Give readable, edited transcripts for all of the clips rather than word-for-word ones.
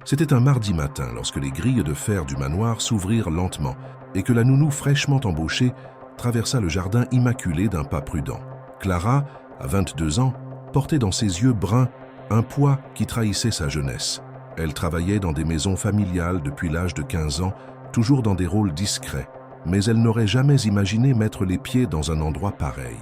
C'était un mardi matin lorsque les grilles de fer du manoir s'ouvrirent lentement et que la nounou fraîchement embauchée traversa le jardin immaculé d'un pas prudent. Clara, à 22 ans, portait dans ses yeux bruns un poids qui trahissait sa jeunesse. Elle travaillait dans des maisons familiales depuis l'âge de 15 ans, toujours dans des rôles discrets, mais elle n'aurait jamais imaginé mettre les pieds dans un endroit pareil.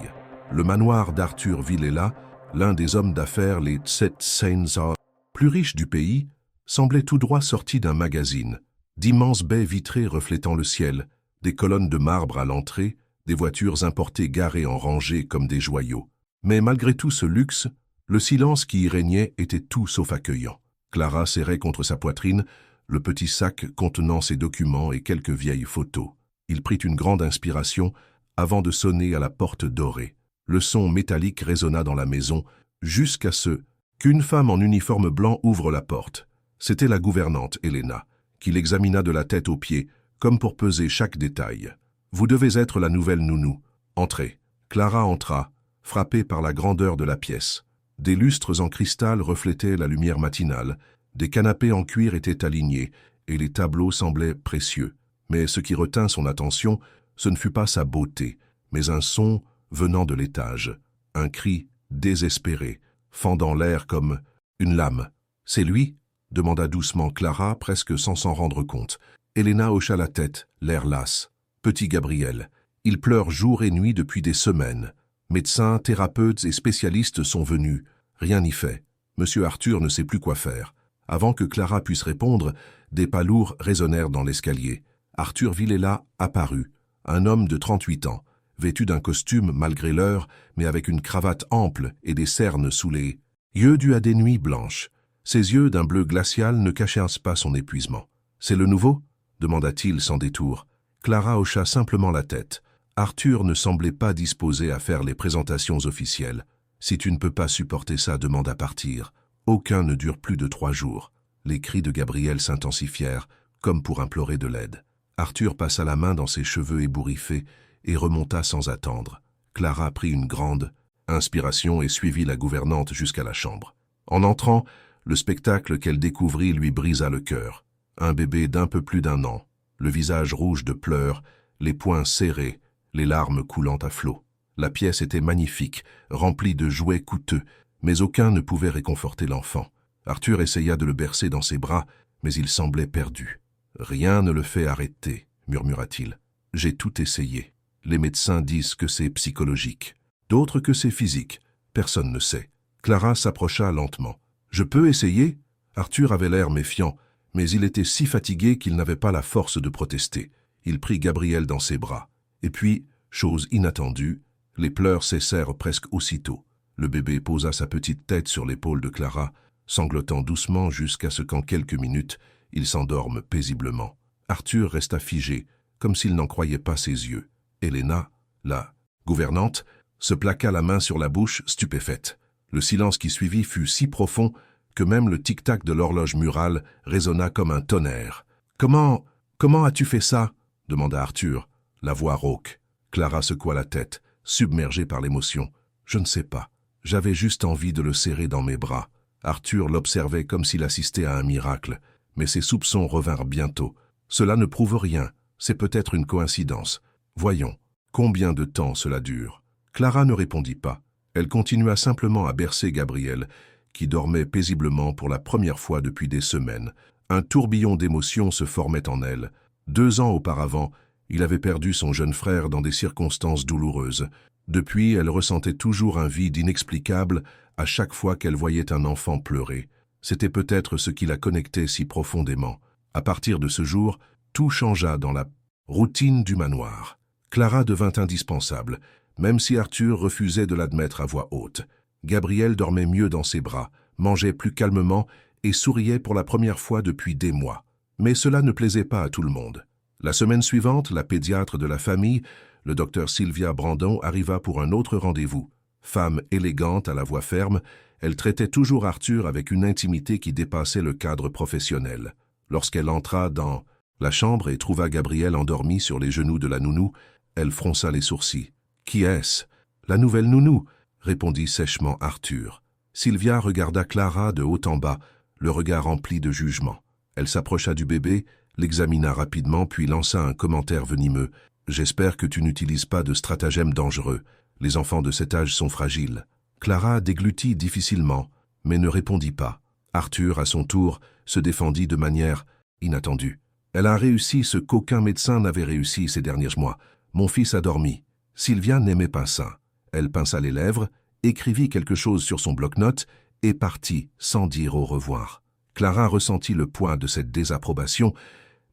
Le manoir d'Arthur Villela, l'un des hommes d'affaires les Tsetsenza plus riches du pays, semblait tout droit sorti d'un magazine. D'immenses baies vitrées reflétant le ciel, des colonnes de marbre à l'entrée, des voitures importées garées en rangées comme des joyaux. Mais malgré tout ce luxe, le silence qui y régnait était tout sauf accueillant. Clara serrait contre sa poitrine le petit sac contenant ses documents et quelques vieilles photos. Il prit une grande inspiration avant de sonner à la porte dorée. Le son métallique résonna dans la maison jusqu'à ce qu'une femme en uniforme blanc ouvre la porte. C'était la gouvernante, Helena, qui l'examina de la tête aux pieds, comme pour peser chaque détail. « Vous devez être la nouvelle nounou. Entrez. » Clara entra, frappée par la grandeur de la pièce. Des lustres en cristal reflétaient la lumière matinale, des canapés en cuir étaient alignés, et les tableaux semblaient précieux. Mais ce qui retint son attention, ce ne fut pas sa beauté, mais un son venant de l'étage, un cri désespéré, fendant l'air comme une lame. « C'est lui ?» demanda doucement Clara, presque sans s'en rendre compte. Helena hocha la tête, l'air las. « Petit Gabriel, il pleure jour et nuit depuis des semaines. Médecins, thérapeutes et spécialistes sont venus. Rien n'y fait. Monsieur Arthur ne sait plus quoi faire. » Avant que Clara puisse répondre, des pas lourds résonnèrent dans l'escalier. Arthur Villela apparut, un homme de 38 ans, vêtu d'un costume malgré l'heure, mais avec une cravate ample et des cernes sous les yeux dus à des nuits blanches. Ses yeux d'un bleu glacial ne cachaient pas son épuisement. « C'est le nouveau ?» demanda-t-il sans détour. Clara hocha simplement la tête. Arthur ne semblait pas disposé à faire les présentations officielles. « Si tu ne peux pas supporter ça, demande à partir. Aucun ne dure plus de 3 jours. » Les cris de Gabriel s'intensifièrent, comme pour implorer de l'aide. Arthur passa la main dans ses cheveux ébouriffés et remonta sans attendre. Clara prit une grande inspiration et suivit la gouvernante jusqu'à la chambre. En entrant, le spectacle qu'elle découvrit lui brisa le cœur. Un bébé d'un peu plus d'1 an, le visage rouge de pleurs, les poings serrés, les larmes coulant à flots. La pièce était magnifique, remplie de jouets coûteux, mais aucun ne pouvait réconforter l'enfant. Arthur essaya de le bercer dans ses bras, mais il semblait perdu. « Rien ne le fait arrêter, » murmura-t-il. « J'ai tout essayé. Les médecins disent que c'est psychologique, d'autres que c'est physique. Personne ne sait. » Clara s'approcha lentement. « Je peux essayer ?» Arthur avait l'air méfiant, mais il était si fatigué qu'il n'avait pas la force de protester. Il prit Gabriel dans ses bras. Et puis, chose inattendue, les pleurs cessèrent presque aussitôt. Le bébé posa sa petite tête sur l'épaule de Clara, sanglotant doucement jusqu'à ce qu'en quelques minutes, il s'endorme paisiblement. Arthur resta figé, comme s'il n'en croyait pas ses yeux. Helena, la gouvernante, se plaqua la main sur la bouche, stupéfaite. Le silence qui suivit fut si profond que même le tic-tac de l'horloge murale résonna comme un tonnerre. « Comment as-tu fait ça ?» demanda Arthur, la voix rauque. Clara secoua la tête, submergée par l'émotion. « Je ne sais pas. J'avais juste envie de le serrer dans mes bras. » Arthur l'observait comme s'il assistait à un miracle, mais ses soupçons revinrent bientôt. « Cela ne prouve rien. C'est peut-être une coïncidence. Voyons, combien de temps cela dure ?» Clara ne répondit pas. Elle continua simplement à bercer Gabriel, qui dormait paisiblement pour la première fois depuis des semaines. Un tourbillon d'émotions se formait en elle. 2 ans auparavant, il avait perdu son jeune frère dans des circonstances douloureuses. Depuis, elle ressentait toujours un vide inexplicable à chaque fois qu'elle voyait un enfant pleurer. C'était peut-être ce qui la connectait si profondément. À partir de ce jour, tout changea dans la routine du manoir. Clara devint indispensable, même si Arthur refusait de l'admettre à voix haute. Gabriel dormait mieux dans ses bras, mangeait plus calmement et souriait pour la première fois depuis des mois. Mais cela ne plaisait pas à tout le monde. La semaine suivante, la pédiatre de la famille, le docteur Sylvia Brandon, arriva pour un autre rendez-vous. Femme élégante à la voix ferme, elle traitait toujours Arthur avec une intimité qui dépassait le cadre professionnel. Lorsqu'elle entra dans la chambre et trouva Gabriel endormi sur les genoux de la nounou, elle fronça les sourcils. « Qui est-ce ?»« La nouvelle nounou », répondit sèchement Arthur. Sylvia regarda Clara de haut en bas, le regard rempli de jugement. Elle s'approcha du bébé, l'examina rapidement puis lança un commentaire venimeux. « J'espère que tu n'utilises pas de stratagèmes dangereux. Les enfants de cet âge sont fragiles. » Clara déglutit difficilement, mais ne répondit pas. Arthur, à son tour, se défendit de manière inattendue. « Elle a réussi ce qu'aucun médecin n'avait réussi ces derniers mois. Mon fils a dormi. » Sylvia n'aimait pas ça. Elle pinça les lèvres, écrivit quelque chose sur son bloc-notes et partit sans dire au revoir. Clara ressentit le poids de cette désapprobation,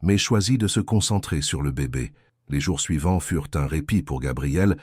mais choisit de se concentrer sur le bébé. Les jours suivants furent un répit pour Gabriel,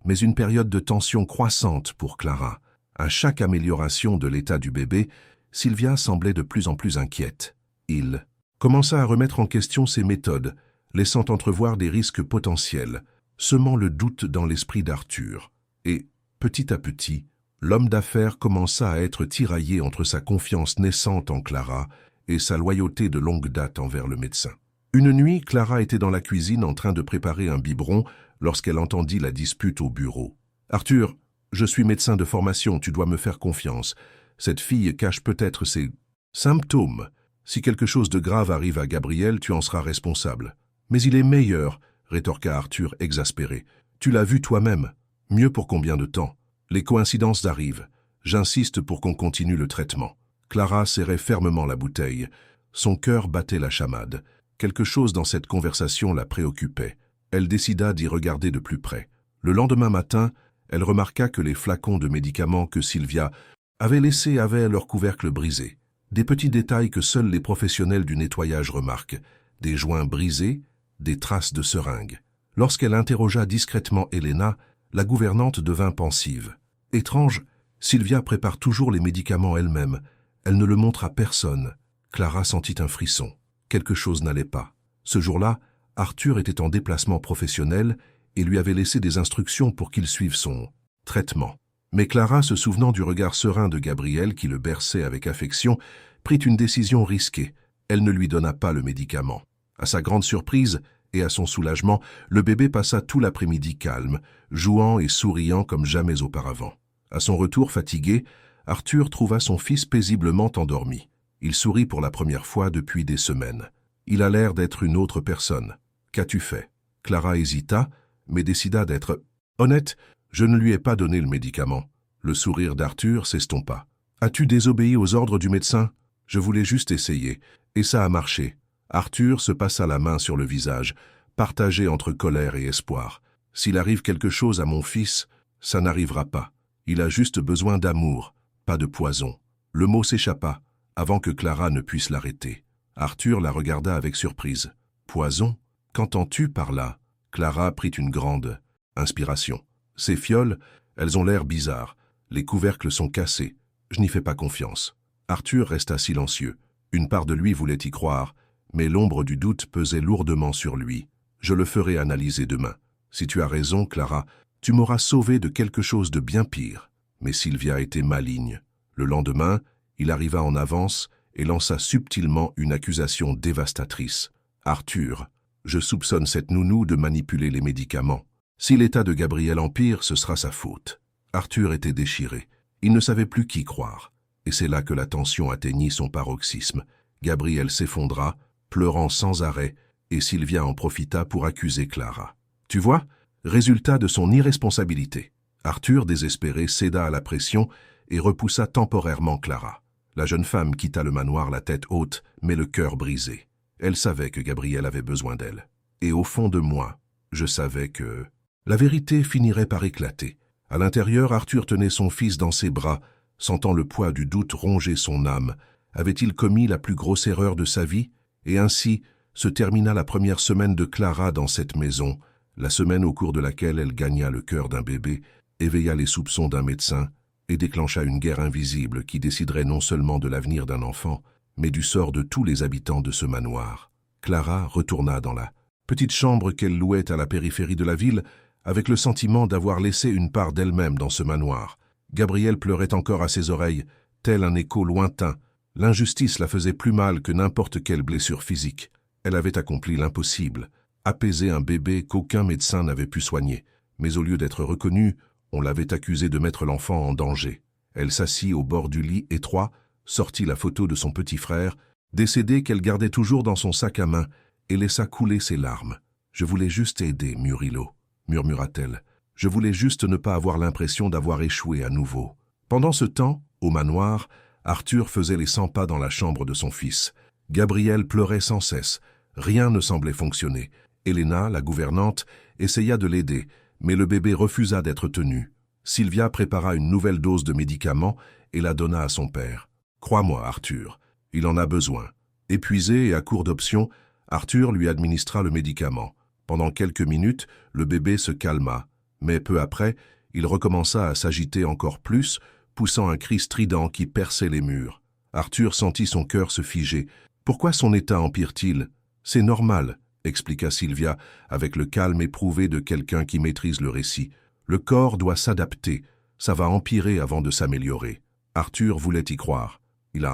mais une période de tension croissante pour Clara. À chaque amélioration de l'état du bébé, Sylvia semblait de plus en plus inquiète. Il commença à remettre en question ses méthodes, laissant entrevoir des risques potentiels, semant le doute dans l'esprit d'Arthur. Et, petit à petit, l'homme d'affaires commença à être tiraillé entre sa confiance naissante en Clara et sa loyauté de longue date envers le médecin. Une nuit, Clara était dans la cuisine en train de préparer un biberon lorsqu'elle entendit la dispute au bureau. « Arthur, je suis médecin de formation, tu dois me faire confiance. Cette fille cache peut-être ses symptômes. Si quelque chose de grave arrive à Gabriel, tu en seras responsable. »« Mais il est meilleur, » rétorqua Arthur exaspéré. « Tu l'as vu toi-même. Mieux pour combien de temps? Les coïncidences arrivent. J'insiste pour qu'on continue le traitement. » Clara serrait fermement la bouteille. Son cœur battait la chamade. Quelque chose dans cette conversation la préoccupait. Elle décida d'y regarder de plus près. Le lendemain matin, elle remarqua que les flacons de médicaments que Sylvia avait laissés avaient leur couvercle brisé. Des petits détails que seuls les professionnels du nettoyage remarquent. Des joints brisés, des traces de seringues. Lorsqu'elle interrogea discrètement Helena, la gouvernante devint pensive. Étrange, Sylvia prépare toujours les médicaments elle-même. Elle ne le montre à personne. Clara sentit un frisson. Quelque chose n'allait pas. Ce jour-là, Arthur était en déplacement professionnel et lui avait laissé des instructions pour qu'il suive son traitement. Mais Clara, se souvenant du regard serein de Gabriel qui le berçait avec affection, prit une décision risquée. Elle ne lui donna pas le médicament. À sa grande surprise et à son soulagement, le bébé passa tout l'après-midi calme, jouant et souriant comme jamais auparavant. À son retour fatigué, Arthur trouva son fils paisiblement endormi. Il sourit pour la première fois depuis des semaines. Il a l'air d'être une autre personne. Qu'as-tu fait? Clara hésita, mais décida d'être honnête. Je ne lui ai pas donné le médicament. Le sourire d'Arthur s'estompa. As-tu désobéi aux ordres du médecin? Je voulais juste essayer, et ça a marché. Arthur se passa la main sur le visage, partagé entre colère et espoir. S'il arrive quelque chose à mon fils, ça n'arrivera pas. Il a juste besoin d'amour, pas de poison. Le mot s'échappa, avant que Clara ne puisse l'arrêter. Arthur la regarda avec surprise. Poison? Qu'entends-tu par là? Clara prit une grande inspiration. Ces fioles, elles ont l'air bizarres. Les couvercles sont cassés. Je n'y fais pas confiance. Arthur resta silencieux. Une part de lui voulait y croire, mais l'ombre du doute pesait lourdement sur lui. Je le ferai analyser demain. Si tu as raison, Clara, tu m'auras sauvé de quelque chose de bien pire. Mais Sylvia était maligne. Le lendemain, il arriva en avance et lança subtilement une accusation dévastatrice. Arthur, je soupçonne cette nounou de manipuler les médicaments. Si l'état de Gabriel empire, ce sera sa faute. Arthur était déchiré. Il ne savait plus qui croire. Et c'est là que la tension atteignit son paroxysme. Gabriel s'effondra, pleurant sans arrêt, et Sylvia en profita pour accuser Clara. Tu vois, résultat de son irresponsabilité. Arthur, désespéré, céda à la pression et repoussa temporairement Clara. La jeune femme quitta le manoir la tête haute, mais le cœur brisé. Elle savait que Gabriel avait besoin d'elle. Et au fond de moi, je savais que la vérité finirait par éclater. À l'intérieur, Arthur tenait son fils dans ses bras, sentant le poids du doute ronger son âme. Avait-il commis la plus grosse erreur de sa vie? Et ainsi se termina la première semaine de Clara dans cette maison, la semaine au cours de laquelle elle gagna le cœur d'un bébé, éveilla les soupçons d'un médecin et déclencha une guerre invisible qui déciderait non seulement de l'avenir d'un enfant, mais du sort de tous les habitants de ce manoir. Clara retourna dans la petite chambre qu'elle louait à la périphérie de la ville, avec le sentiment d'avoir laissé une part d'elle-même dans ce manoir. Gabriel pleurait encore à ses oreilles, tel un écho lointain. L'injustice la faisait plus mal que n'importe quelle blessure physique. Elle avait accompli l'impossible, apaiser un bébé qu'aucun médecin n'avait pu soigner. Mais au lieu d'être reconnue, on l'avait accusée de mettre l'enfant en danger. Elle s'assit au bord du lit étroit, sortit la photo de son petit frère, décédée qu'elle gardait toujours dans son sac à main, et laissa couler ses larmes. « Je voulais juste aider, Murilo, » murmura-t-elle. « Je voulais juste ne pas avoir l'impression d'avoir échoué à nouveau. » Pendant ce temps, au manoir, Arthur faisait les 100 pas dans la chambre de son fils. Gabriel pleurait sans cesse. Rien ne semblait fonctionner. Elena, la gouvernante, essaya de l'aider, mais le bébé refusa d'être tenu. Sylvia prépara une nouvelle dose de médicaments et la donna à son père. « Crois-moi, Arthur, il en a besoin. » Épuisé et à court d'options, Arthur lui administra le médicament. Pendant quelques minutes, le bébé se calma, mais peu après, il recommença à s'agiter encore plus, poussant un cri strident qui perçait les murs. Arthur sentit son cœur se figer. « Pourquoi son état empire-t-il ? C'est normal, » expliqua Sylvia avec le calme éprouvé de quelqu'un qui maîtrise le récit. « Le corps doit s'adapter, ça va empirer avant de s'améliorer. » Arthur voulait y croire. Il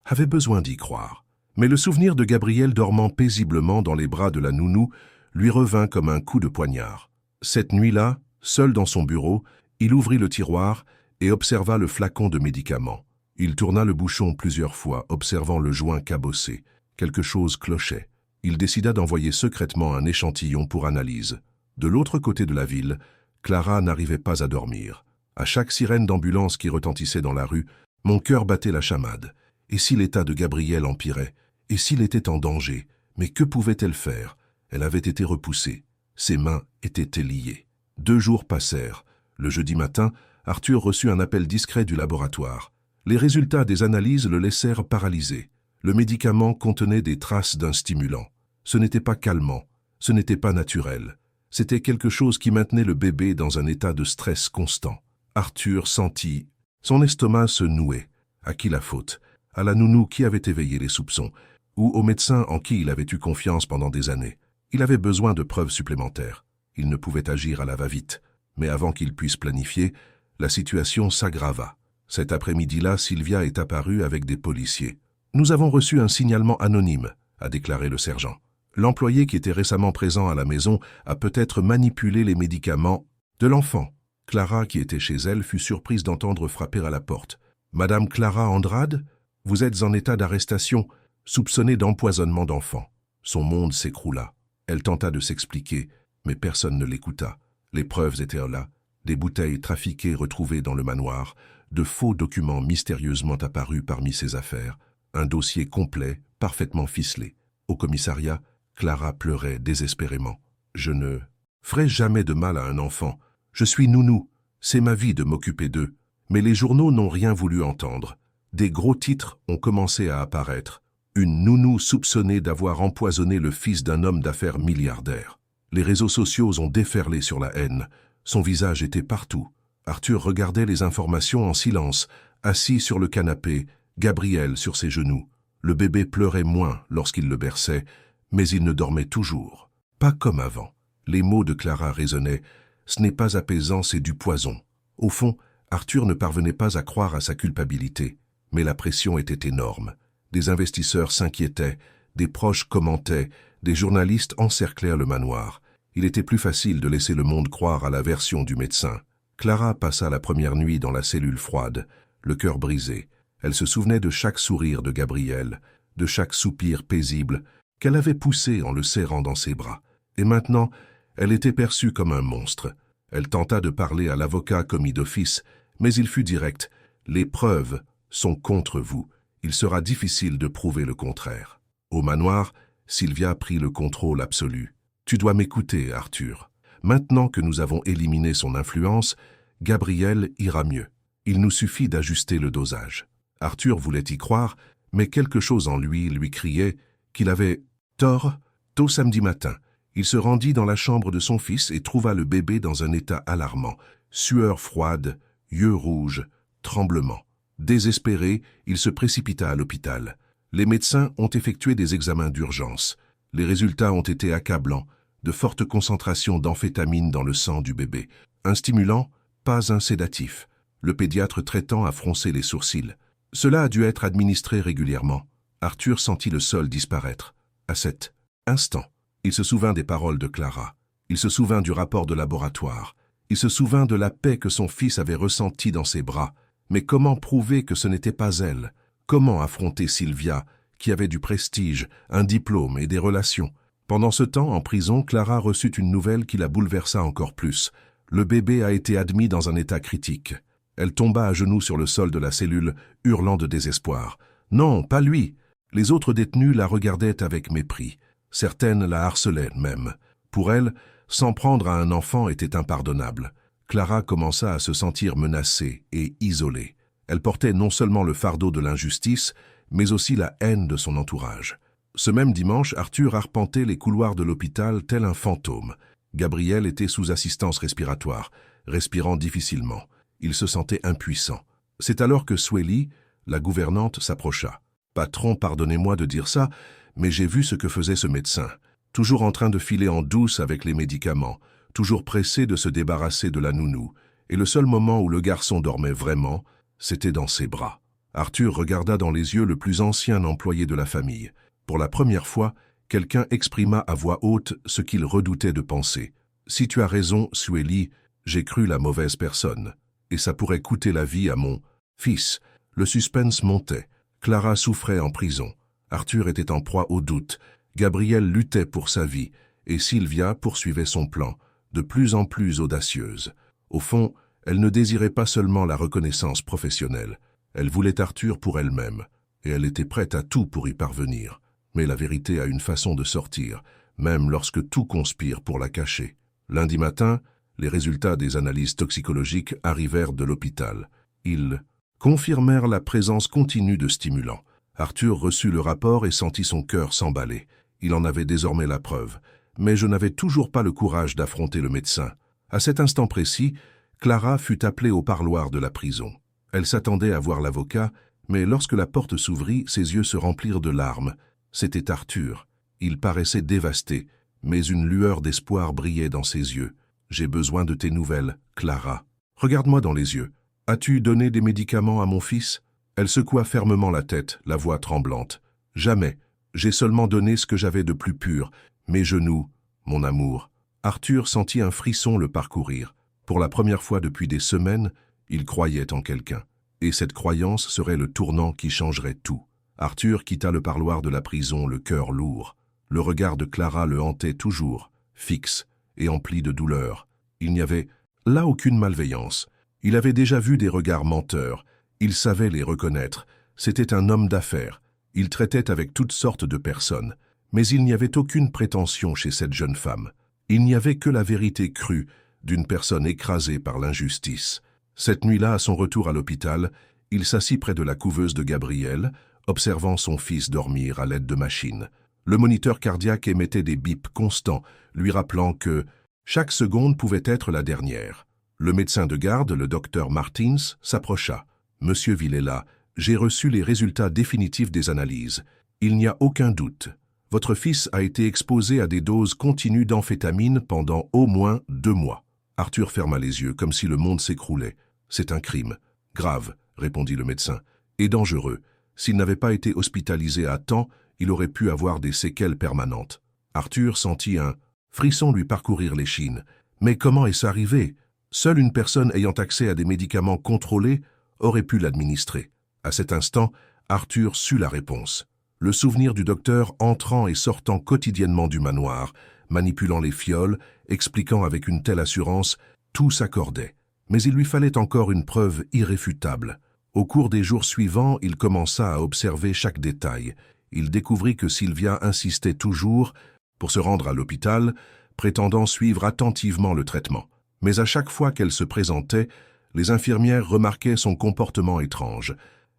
avait besoin d'y croire. Mais le souvenir de Gabriel dormant paisiblement dans les bras de la nounou lui revint comme un coup de poignard. Cette nuit-là, seul dans son bureau, il ouvrit le tiroir et observa le flacon de médicaments. Il tourna le bouchon plusieurs fois, observant le joint cabossé. Quelque chose clochait. Il décida d'envoyer secrètement un échantillon pour analyse. De l'autre côté de la ville, Clara n'arrivait pas à dormir. À chaque sirène d'ambulance qui retentissait dans la rue, mon cœur battait la chamade. Et si l'état de Gabriel empirait? Et s'il était en danger? Mais que pouvait-elle faire? Elle avait été repoussée. Ses mains étaient liées. 2 jours passèrent. Le jeudi matin, Arthur reçut un appel discret du laboratoire. Les résultats des analyses le laissèrent paralysé. Le médicament contenait des traces d'un stimulant. Ce n'était pas calmant, ce n'était pas naturel. C'était quelque chose qui maintenait le bébé dans un état de stress constant. Arthur sentit son estomac se nouer. À qui la faute? À la nounou qui avait éveillé les soupçons, ou au médecin en qui il avait eu confiance pendant des années. Il avait besoin de preuves supplémentaires. Il ne pouvait agir à la va-vite. Mais avant qu'il puisse planifier, la situation s'aggrava. Cet après-midi-là, Sylvia est apparue avec des policiers. « Nous avons reçu un signalement anonyme », a déclaré le sergent. L'employé qui était récemment présent à la maison a peut-être manipulé les médicaments de l'enfant. Clara, qui était chez elle, fut surprise d'entendre frapper à la porte. « Madame Clara Andrade, vous êtes en état d'arrestation, soupçonnée d'empoisonnement d'enfant. » Son monde s'écroula. Elle tenta de s'expliquer, mais personne ne l'écouta. Les preuves étaient là, des bouteilles trafiquées retrouvées dans le manoir, de faux documents mystérieusement apparus parmi ses affaires, un dossier complet, parfaitement ficelé. Au commissariat, Clara pleurait désespérément. « Je ne ferai jamais de mal à un enfant. Je suis nounou. C'est ma vie de m'occuper d'eux. » Mais les journaux n'ont rien voulu entendre. Des gros titres ont commencé à apparaître. Une nounou soupçonnée d'avoir empoisonné le fils d'un homme d'affaires milliardaire. Les réseaux sociaux ont déferlé sur la haine. Son visage était partout. Arthur regardait les informations en silence, assis sur le canapé, Gabriel sur ses genoux. Le bébé pleurait moins lorsqu'il le berçait, mais il ne dormait toujours. Pas comme avant. Les mots de Clara résonnaient. Ce n'est pas apaisant, c'est du poison. Au fond, Arthur ne parvenait pas à croire à sa culpabilité, mais la pression était énorme. Des investisseurs s'inquiétaient, des proches commentaient, des journalistes encerclèrent le manoir. Il était plus facile de laisser le monde croire à la version du médecin. Clara passa la première nuit dans la cellule froide, le cœur brisé. Elle se souvenait de chaque sourire de Gabriel, de chaque soupir paisible qu'elle avait poussé en le serrant dans ses bras. Et maintenant, elle était perçue comme un monstre. Elle tenta de parler à l'avocat commis d'office, mais il fut direct. « Les preuves sont contre vous. Il sera difficile de prouver le contraire. » Au manoir, Sylvia prit le contrôle absolu. « Tu dois m'écouter, Arthur. Maintenant que nous avons éliminé son influence, Gabriel ira mieux. Il nous suffit d'ajuster le dosage. » Arthur voulait y croire, mais quelque chose en lui criait qu'il avait tort. Tôt samedi matin, il se rendit dans la chambre de son fils et trouva le bébé dans un état alarmant. Sueur froide, yeux rouges, tremblements. Désespéré, il se précipita à l'hôpital. Les médecins ont effectué des examens d'urgence. Les résultats ont été accablants. De fortes concentrations d'amphétamine dans le sang du bébé. Un stimulant, pas un sédatif. Le pédiatre traitant a froncé les sourcils. Cela a dû être administré régulièrement. Arthur sentit le sol disparaître. À cet instant, il se souvint des paroles de Clara. Il se souvint du rapport de laboratoire. Il se souvint de la paix que son fils avait ressentie dans ses bras. Mais comment prouver que ce n'était pas elle? Comment affronter Sylvia, qui avait du prestige, un diplôme et des relations. Pendant ce temps, en prison, Clara reçut une nouvelle qui la bouleversa encore plus. Le bébé a été admis dans un état critique. Elle tomba à genoux sur le sol de la cellule, hurlant de désespoir. Non, pas lui. Les autres détenus la regardaient avec mépris. Certaines la harcelaient même. Pour elle, s'en prendre à un enfant était impardonnable. Clara commença à se sentir menacée et isolée. Elle portait non seulement le fardeau de l'injustice, mais aussi la haine de son entourage. Ce même dimanche, Arthur arpentait les couloirs de l'hôpital tel un fantôme. Gabriel était sous assistance respiratoire, respirant difficilement. Il se sentait impuissant. C'est alors que Swelly, la gouvernante, s'approcha. « Patron, pardonnez-moi de dire ça, mais j'ai vu ce que faisait ce médecin. Toujours en train de filer en douce avec les médicaments, toujours pressé de se débarrasser de la nounou. Et le seul moment où le garçon dormait vraiment, c'était dans ses bras. » Arthur regarda dans les yeux le plus ancien employé de la famille. Pour la première fois, quelqu'un exprima à voix haute ce qu'il redoutait de penser. « Si tu as raison, Swelly, j'ai cru la mauvaise personne. Et ça pourrait coûter la vie à mon fils. » Le suspense montait. Clara souffrait en prison. Arthur était en proie au doute. Gabrielle luttait pour sa vie. Et Sylvia poursuivait son plan, de plus en plus audacieuse. Au fond, elle ne désirait pas seulement la reconnaissance professionnelle. Elle voulait Arthur pour elle-même. Et elle était prête à tout pour y parvenir. Mais la vérité a une façon de sortir, même lorsque tout conspire pour la cacher. Lundi matin, les résultats des analyses toxicologiques arrivèrent de l'hôpital. Ils confirmèrent la présence continue de stimulants. Arthur reçut le rapport et sentit son cœur s'emballer. Il en avait désormais la preuve. Mais je n'avais toujours pas le courage d'affronter le médecin. À cet instant précis, Clara fut appelée au parloir de la prison. Elle s'attendait à voir l'avocat, mais lorsque la porte s'ouvrit, ses yeux se remplirent de larmes. C'était Arthur. Il paraissait dévasté, mais une lueur d'espoir brillait dans ses yeux. « J'ai besoin de tes nouvelles, Clara. Regarde-moi dans les yeux. As-tu donné des médicaments à mon fils ?» Elle secoua fermement la tête, la voix tremblante. « Jamais. J'ai seulement donné ce que j'avais de plus pur. Mes genoux, mon amour. » Arthur sentit un frisson le parcourir. Pour la première fois depuis des semaines, il croyait en quelqu'un. Et cette croyance serait le tournant qui changerait tout. Arthur quitta le parloir de la prison, le cœur lourd. Le regard de Clara le hantait toujours, fixe et empli de douleur. Il n'y avait là aucune malveillance. Il avait déjà vu des regards menteurs. Il savait les reconnaître. C'était un homme d'affaires. Il traitait avec toutes sortes de personnes. Mais il n'y avait aucune prétention chez cette jeune femme. Il n'y avait que la vérité crue d'une personne écrasée par l'injustice. Cette nuit-là, à son retour à l'hôpital, il s'assit près de la couveuse de Gabriel, observant son fils dormir à l'aide de machines. Le moniteur cardiaque émettait des bips constants, lui rappelant que chaque seconde pouvait être la dernière. Le médecin de garde, le docteur Martins, s'approcha. « Monsieur Villela, j'ai reçu les résultats définitifs des analyses. Il n'y a aucun doute. Votre fils a été exposé à des doses continues d'amphétamine pendant au moins 2 mois. » Arthur ferma les yeux, comme si le monde s'écroulait. « C'est un crime. Grave, » répondit le médecin, « et dangereux. S'il n'avait pas été hospitalisé à temps, il aurait pu avoir des séquelles permanentes. » Arthur sentit un frisson lui parcourir l'échine. Mais comment est-ce arrivé? Seule une personne ayant accès à des médicaments contrôlés aurait pu l'administrer. À cet instant, Arthur sut la réponse. Le souvenir du docteur entrant et sortant quotidiennement du manoir, manipulant les fioles, expliquant avec une telle assurance, tout s'accordait. Mais il lui fallait encore une preuve irréfutable. Au cours des jours suivants, il commença à observer chaque détail. Il découvrit que Sylvia insistait toujours, pour se rendre à l'hôpital, prétendant suivre attentivement le traitement. Mais à chaque fois qu'elle se présentait, les infirmières remarquaient son comportement étrange.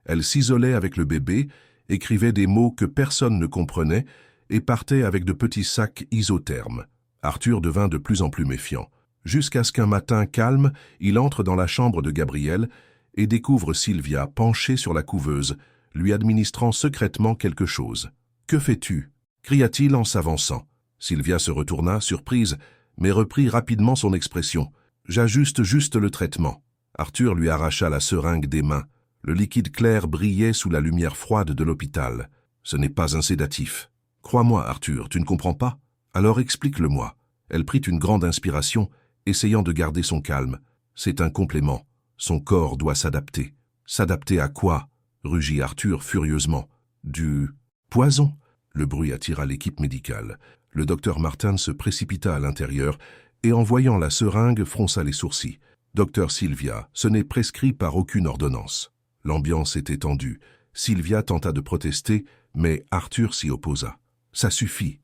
Elle s'isolait avec le bébé, écrivait des mots que personne ne comprenait et partait avec de petits sacs isothermes. Arthur devint de plus en plus méfiant. Jusqu'à ce qu'un matin calme, il entre dans la chambre de Gabriel et découvre Sylvia penchée sur la couveuse, lui administrant secrètement quelque chose. « Que fais-tu » cria-t-il en s'avançant. Sylvia se retourna, surprise, mais reprit rapidement son expression. « J'ajuste juste le traitement. » Arthur lui arracha la seringue des mains. Le liquide clair brillait sous la lumière froide de l'hôpital. « Ce n'est pas un sédatif. »« Crois-moi, Arthur, tu ne comprends pas? Alors explique-le-moi. » Elle prit une grande inspiration, essayant de garder son calme. « C'est un complément. Son corps doit s'adapter. »« S'adapter à quoi ?» rugit Arthur furieusement. « Du Poison! Le bruit attira l'équipe médicale. Le docteur Martin se précipita à l'intérieur et, en voyant la seringue, fronça les sourcils. « Docteur Sylvia, ce n'est prescrit par aucune ordonnance. » L'ambiance était tendue. Sylvia tenta de protester, mais Arthur s'y opposa. « Ça suffit.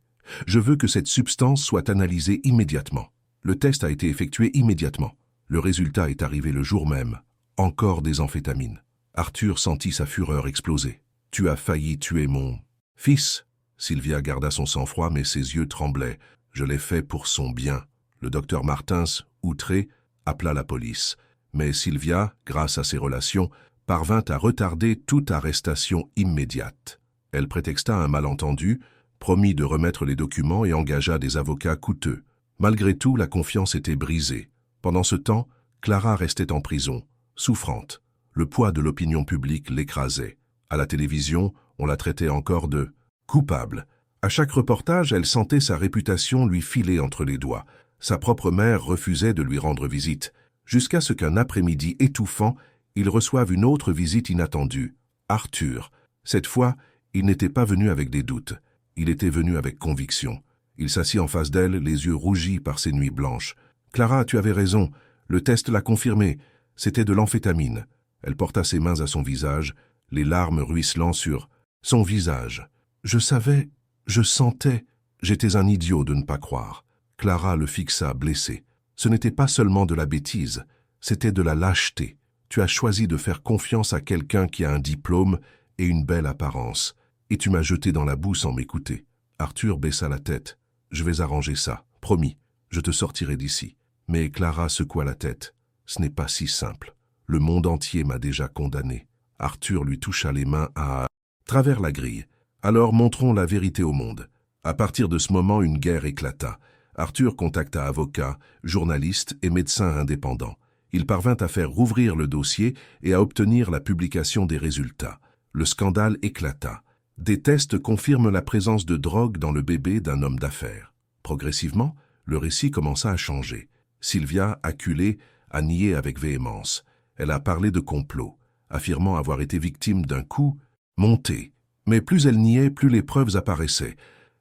Je veux que cette substance soit analysée immédiatement. » Le test a été effectué immédiatement. Le résultat est arrivé le jour même. Encore des amphétamines. Arthur sentit sa fureur exploser. « Tu as failli tuer mon fils !» Sylvia garda son sang-froid, mais ses yeux tremblaient. « Je l'ai fait pour son bien. » Le docteur Martins, outré, appela la police. Mais Sylvia, grâce à ses relations, parvint à retarder toute arrestation immédiate. Elle prétexta un malentendu, promit de remettre les documents et engagea des avocats coûteux. Malgré tout, la confiance était brisée. Pendant ce temps, Clara restait en prison, souffrante. Le poids de l'opinion publique l'écrasait. À la télévision, on la traitait encore de coupable. À chaque reportage, elle sentait sa réputation lui filer entre les doigts. Sa propre mère refusait de lui rendre visite, jusqu'à ce qu'un après-midi étouffant, il reçoive une autre visite inattendue. Arthur. Cette fois, il n'était pas venu avec des doutes. Il était venu avec conviction. Il s'assit en face d'elle, les yeux rougis par ses nuits blanches. « Clara, tu avais raison. Le test l'a confirmé. C'était de l'amphétamine. » Elle porta ses mains à son visage, les larmes ruisselant sur son visage. « Je savais, je sentais. J'étais un idiot de ne pas croire. » Clara le fixa, blessée. « Ce n'était pas seulement de la bêtise, c'était de la lâcheté. Tu as choisi de faire confiance à quelqu'un qui a un diplôme et une belle apparence. Et tu m'as jeté dans la boue sans m'écouter. » Arthur baissa la tête. « Je vais arranger ça, promis. Je te sortirai d'ici. » Mais Clara secoua la tête. « Ce n'est pas si simple. Le monde entier m'a déjà condamné. » Arthur lui toucha les mains à travers la grille. « Alors montrons la vérité au monde. » À partir de ce moment, une guerre éclata. Arthur contacta avocats, journalistes et médecins indépendants. Il parvint à faire rouvrir le dossier et à obtenir la publication des résultats. Le scandale éclata. Des tests confirment la présence de drogue dans le bébé d'un homme d'affaires. Progressivement, le récit commença à changer. Sylvia, acculée, a nié avec véhémence. Elle a parlé de complot, affirmant avoir été victime d'un coup monté. Mais plus elle niait, plus les preuves apparaissaient.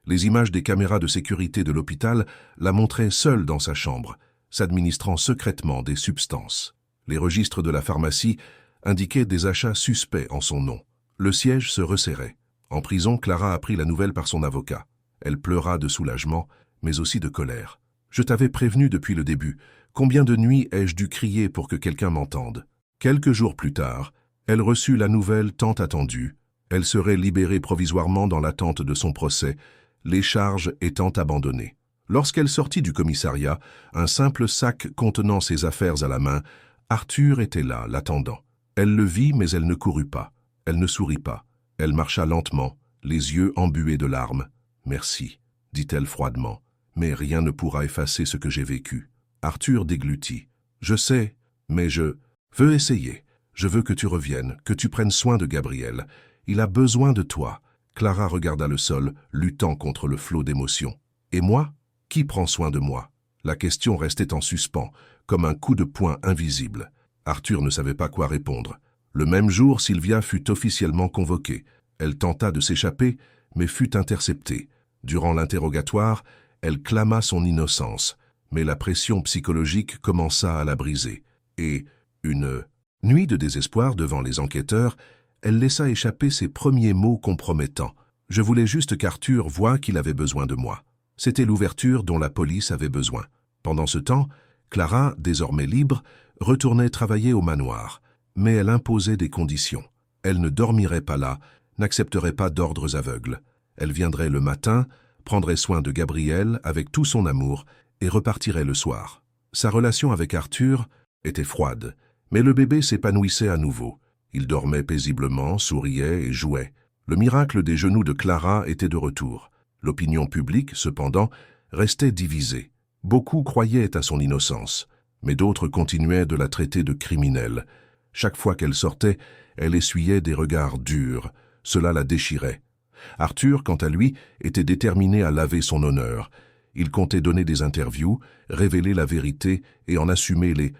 Les images des caméras de sécurité de l'hôpital la montraient seule dans sa chambre, s'administrant secrètement des substances. Les registres de la pharmacie indiquaient des achats suspects en son nom. Le siège se resserrait. En prison, Clara apprit la nouvelle par son avocat. Elle pleura de soulagement, mais aussi de colère. « Je t'avais prévenu depuis le début. Combien de nuits ai-je dû crier pour que quelqu'un m'entende ?» Quelques jours plus tard, elle reçut la nouvelle tant attendue. Elle serait libérée provisoirement dans l'attente de son procès, les charges étant abandonnées. Lorsqu'elle sortit du commissariat, un simple sac contenant ses affaires à la main, Arthur était là, l'attendant. Elle le vit, mais elle ne courut pas. Elle ne sourit pas. Elle marcha lentement, les yeux embués de larmes. « Merci », dit-elle froidement, « mais rien ne pourra effacer ce que j'ai vécu. » Arthur déglutit. « Je sais, mais je veux essayer. Je veux que tu reviennes, que tu prennes soin de Gabriel. Il a besoin de toi. » Clara regarda le sol, luttant contre le flot d'émotions. « Et moi? Qui prend soin de moi ?» La question restait en suspens, comme un coup de poing invisible. Arthur ne savait pas quoi répondre. Le même jour, Sylvia fut officiellement convoquée. Elle tenta de s'échapper, mais fut interceptée. Durant l'interrogatoire, elle clama son innocence, mais la pression psychologique commença à la briser. Et, une nuit de désespoir devant les enquêteurs, elle laissa échapper ses premiers mots compromettants. « Je voulais juste qu'Arthur voie qu'il avait besoin de moi. » C'était l'ouverture dont la police avait besoin. Pendant ce temps, Clara, désormais libre, retournait travailler au manoir. Mais elle imposait des conditions. Elle ne dormirait pas là, n'accepterait pas d'ordres aveugles. Elle viendrait le matin, prendrait soin de Gabriel avec tout son amour et repartirait le soir. Sa relation avec Arthur était froide, mais le bébé s'épanouissait à nouveau. Il dormait paisiblement, souriait et jouait. Le miracle des genoux de Clara était de retour. L'opinion publique, cependant, restait divisée. Beaucoup croyaient à son innocence, mais d'autres continuaient de la traiter de criminelle. Chaque fois qu'elle sortait, elle essuyait des regards durs. Cela la déchirait. Arthur, quant à lui, était déterminé à laver son honneur. Il comptait donner des interviews, révéler la vérité et en assumer les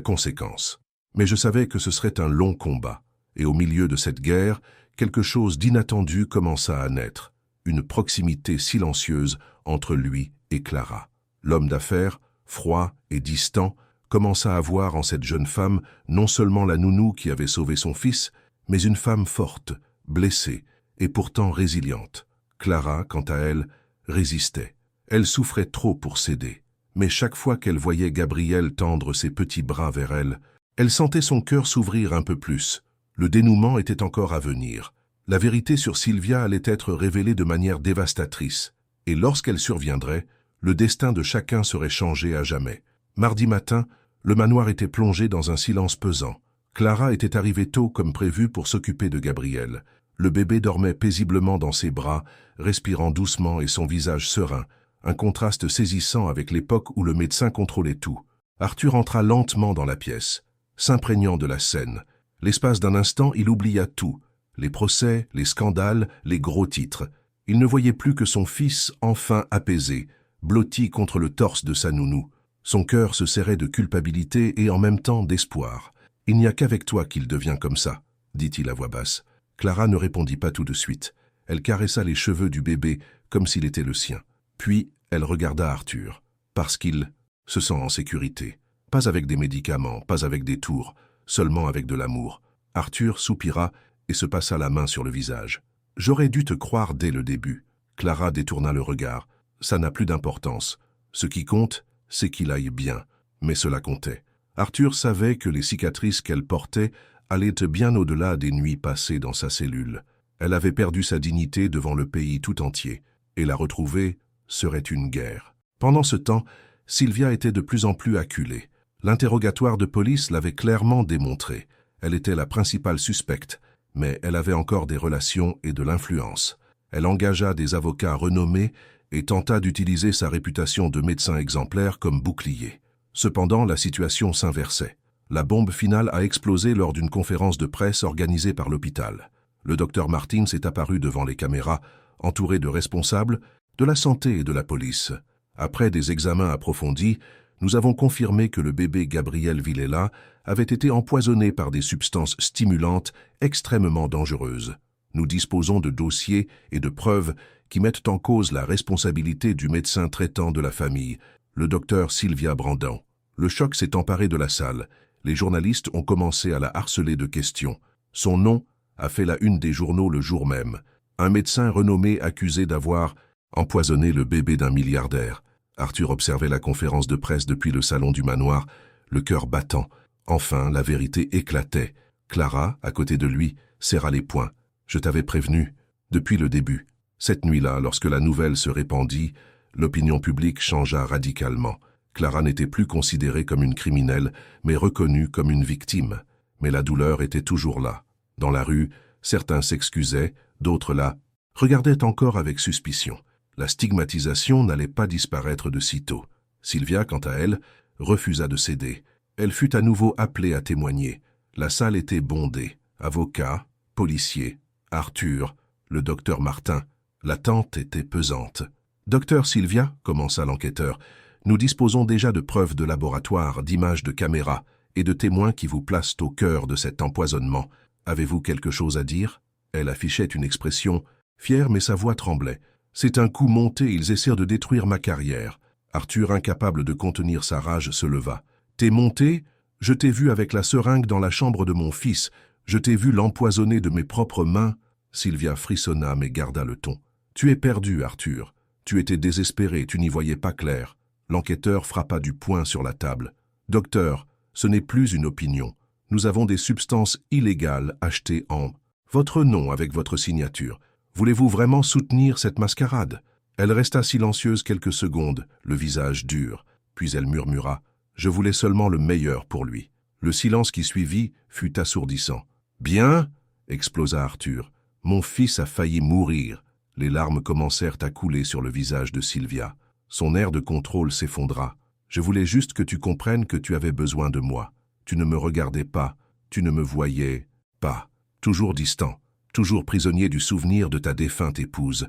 conséquences. Mais je savais que ce serait un long combat. Et au milieu de cette guerre, quelque chose d'inattendu commença à naître, une proximité silencieuse entre lui et Clara. L'homme d'affaires, froid et distant, commença à voir en cette jeune femme non seulement la nounou qui avait sauvé son fils, mais une femme forte, blessée et pourtant résiliente. Clara, quant à elle, résistait. Elle souffrait trop pour céder. Mais chaque fois qu'elle voyait Gabriel tendre ses petits bras vers elle, elle sentait son cœur s'ouvrir un peu plus. Le dénouement était encore à venir. La vérité sur Sylvia allait être révélée de manière dévastatrice. Et lorsqu'elle surviendrait, le destin de chacun serait changé à jamais. Mardi matin, le manoir était plongé dans un silence pesant. Clara était arrivée tôt comme prévu pour s'occuper de Gabriel. Le bébé dormait paisiblement dans ses bras, respirant doucement et son visage serein, un contraste saisissant avec l'époque où le médecin contrôlait tout. Arthur entra lentement dans la pièce, s'imprégnant de la scène. L'espace d'un instant, il oublia tout, les procès, les scandales, les gros titres. Il ne voyait plus que son fils enfin apaisé, blotti contre le torse de sa nounou. Son cœur se serrait de culpabilité et en même temps d'espoir. « Il n'y a qu'avec toi qu'il devient comme ça », dit-il à voix basse. Clara ne répondit pas tout de suite. Elle caressa les cheveux du bébé comme s'il était le sien. Puis, elle regarda Arthur, parce qu'il se sent en sécurité. Pas avec des médicaments, pas avec des tours, seulement avec de l'amour. Arthur soupira et se passa la main sur le visage. « J'aurais dû te croire dès le début. » Clara détourna le regard. « Ça n'a plus d'importance. Ce qui compte, c'est qu'il aille bien. » Mais cela comptait. Arthur savait que les cicatrices qu'elle portait allaient bien au-delà des nuits passées dans sa cellule. Elle avait perdu sa dignité devant le pays tout entier, et la retrouver serait une guerre. Pendant ce temps, Sylvia était de plus en plus acculée. L'interrogatoire de police l'avait clairement démontré. Elle était la principale suspecte, mais elle avait encore des relations et de l'influence. Elle engagea des avocats renommés et tenta d'utiliser sa réputation de médecin exemplaire comme bouclier. Cependant, la situation s'inversait. La bombe finale a explosé lors d'une conférence de presse organisée par l'hôpital. Le docteur Martins est apparu devant les caméras, entouré de responsables de la santé et de la police. Après des examens approfondis, nous avons confirmé que le bébé Gabriel Villela avait été empoisonné par des substances stimulantes extrêmement dangereuses. Nous disposons de dossiers et de preuves qui mettent en cause la responsabilité du médecin traitant de la famille, le docteur Sylvia Brandon. Le choc s'est emparé de la salle. Les journalistes ont commencé à la harceler de questions. Son nom a fait la une des journaux le jour même. Un médecin renommé accusé d'avoir empoisonné le bébé d'un milliardaire. Arthur observait la conférence de presse depuis le salon du manoir, le cœur battant. Enfin, la vérité éclatait. Clara, à côté de lui, serra les poings. « Je t'avais prévenu, depuis le début. » Cette nuit-là, lorsque la nouvelle se répandit, l'opinion publique changea radicalement. Clara n'était plus considérée comme une criminelle, mais reconnue comme une victime. Mais la douleur était toujours là. Dans la rue, certains s'excusaient, d'autres la regardaient encore avec suspicion. La stigmatisation n'allait pas disparaître de sitôt. Sylvia, quant à elle, refusa de céder. Elle fut à nouveau appelée à témoigner. La salle était bondée. Avocats, policiers, Arthur, le docteur Martin. L'attente était pesante. « Docteur Sylvia, » commença l'enquêteur, « nous disposons déjà de preuves de laboratoire, d'images de caméras et de témoins qui vous placent au cœur de cet empoisonnement. Avez-vous quelque chose à dire ?» Elle affichait une expression fière, mais sa voix tremblait. « C'est un coup monté, ils essaient de détruire ma carrière. » Arthur, incapable de contenir sa rage, se leva. « T'es monté? Je t'ai vu avec la seringue dans la chambre de mon fils. Je t'ai vu l'empoisonner de mes propres mains. » Sylvia frissonna mais garda le ton. « Tu es perdu, Arthur. Tu étais désespéré, tu n'y voyais pas clair. » L'enquêteur frappa du poing sur la table. « Docteur, ce n'est plus une opinion. Nous avons des substances illégales achetées en votre nom avec votre signature. Voulez-vous vraiment soutenir cette mascarade ?» Elle resta silencieuse quelques secondes, le visage dur. Puis elle murmura « Je voulais seulement le meilleur pour lui. » Le silence qui suivit fut assourdissant. « Bien !» explosa Arthur. « Mon fils a failli mourir. » Les larmes commencèrent à couler sur le visage de Sylvia. Son air de contrôle s'effondra. « Je voulais juste que tu comprennes que tu avais besoin de moi. Tu ne me regardais pas, tu ne me voyais pas. Toujours distant, toujours prisonnier du souvenir de ta défunte épouse.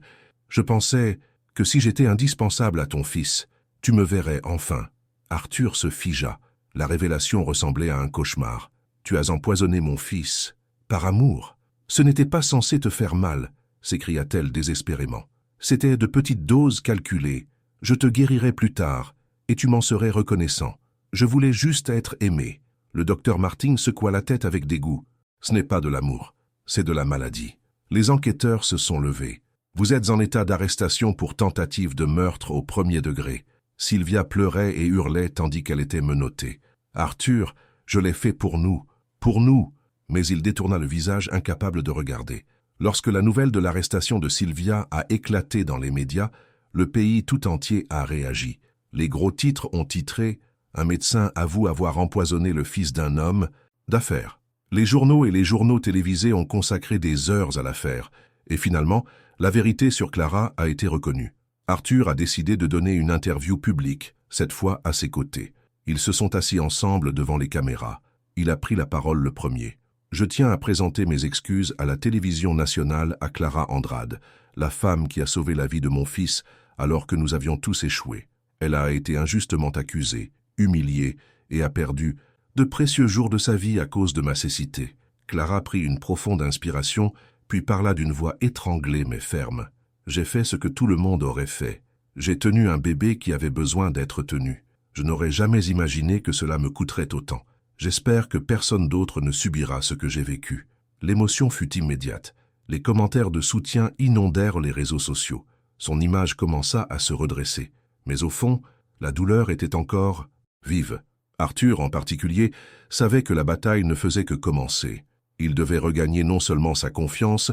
Je pensais que si j'étais indispensable à ton fils, tu me verrais enfin. » Arthur se figea. La révélation ressemblait à un cauchemar. « Tu as empoisonné mon fils. Par amour. » Ce n'était pas censé te faire mal, s'écria-t-elle désespérément. C'était de petites doses calculées. Je te guérirai plus tard, et tu m'en serais reconnaissant. Je voulais juste être aimé. Le docteur Martin secoua la tête avec dégoût. Ce n'est pas de l'amour, c'est de la maladie. Les enquêteurs se sont levés. Vous êtes en état d'arrestation pour tentative de meurtre au 1er degré. Sylvia pleurait et hurlait tandis qu'elle était menottée. Arthur, je l'ai fait pour nous. Pour nous. Mais il détourna le visage incapable de regarder. Lorsque la nouvelle de l'arrestation de Sylvia a éclaté dans les médias, le pays tout entier a réagi. Les gros titres ont titré « Un médecin avoue avoir empoisonné le fils d'un homme d'affaires ». Les journaux et les journaux télévisés ont consacré des heures à l'affaire. Et finalement, la vérité sur Clara a été reconnue. Arthur a décidé de donner une interview publique, cette fois à ses côtés. Ils se sont assis ensemble devant les caméras. Il a pris la parole le premier. Je tiens à présenter mes excuses à la télévision nationale à Clara Andrade, la femme qui a sauvé la vie de mon fils alors que nous avions tous échoué. Elle a été injustement accusée, humiliée et a perdu de précieux jours de sa vie à cause de ma cécité. Clara prit une profonde inspiration, puis parla d'une voix étranglée mais ferme. J'ai fait ce que tout le monde aurait fait. J'ai tenu un bébé qui avait besoin d'être tenu. Je n'aurais jamais imaginé que cela me coûterait autant. J'espère que personne d'autre ne subira ce que j'ai vécu. L'émotion fut immédiate. Les commentaires de soutien inondèrent les réseaux sociaux. Son image commença à se redresser. Mais au fond, la douleur était encore vive. Arthur, en particulier, savait que la bataille ne faisait que commencer. Il devait regagner non seulement sa confiance,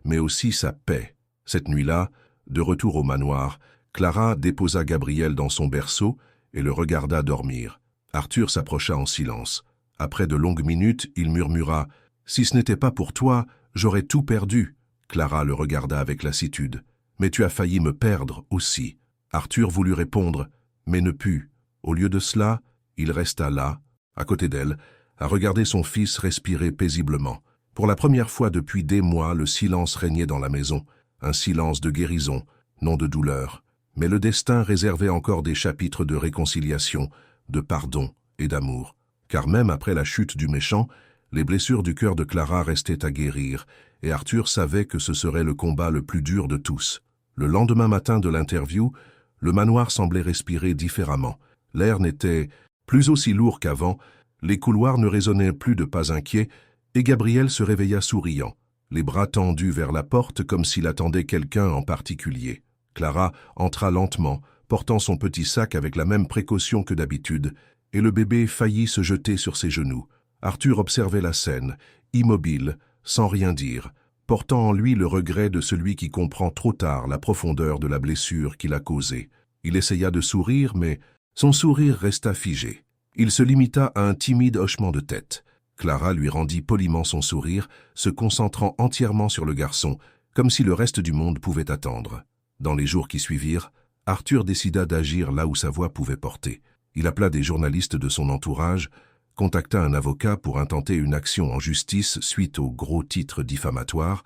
mais aussi sa paix. Cette nuit-là, de retour au manoir, Clara déposa Gabriel dans son berceau et le regarda dormir. Arthur s'approcha en silence. Après de longues minutes, il murmura « Si ce n'était pas pour toi, j'aurais tout perdu. » Clara le regarda avec lassitude. « Mais tu as failli me perdre aussi. » Arthur voulut répondre, mais ne put. Au lieu de cela, il resta là, à côté d'elle, à regarder son fils respirer paisiblement. Pour la première fois depuis des mois, le silence régnait dans la maison, un silence de guérison, non de douleur. Mais le destin réservait encore des chapitres de réconciliation, de pardon et d'amour. Car même après la chute du méchant, les blessures du cœur de Clara restaient à guérir, et Arthur savait que ce serait le combat le plus dur de tous. Le lendemain matin de l'interview, le manoir semblait respirer différemment. L'air n'était plus aussi lourd qu'avant, les couloirs ne résonnaient plus de pas inquiets, et Gabriel se réveilla souriant, les bras tendus vers la porte comme s'il attendait quelqu'un en particulier. Clara entra lentement, portant son petit sac avec la même précaution que d'habitude, et le bébé faillit se jeter sur ses genoux. Arthur observait la scène, immobile, sans rien dire, portant en lui le regret de celui qui comprend trop tard la profondeur de la blessure qu'il a causée. Il essaya de sourire, mais son sourire resta figé. Il se limita à un timide hochement de tête. Clara lui rendit poliment son sourire, se concentrant entièrement sur le garçon, comme si le reste du monde pouvait attendre. Dans les jours qui suivirent, Arthur décida d'agir là où sa voix pouvait porter. Il appela des journalistes de son entourage, contacta un avocat pour intenter une action en justice suite aux gros titres diffamatoires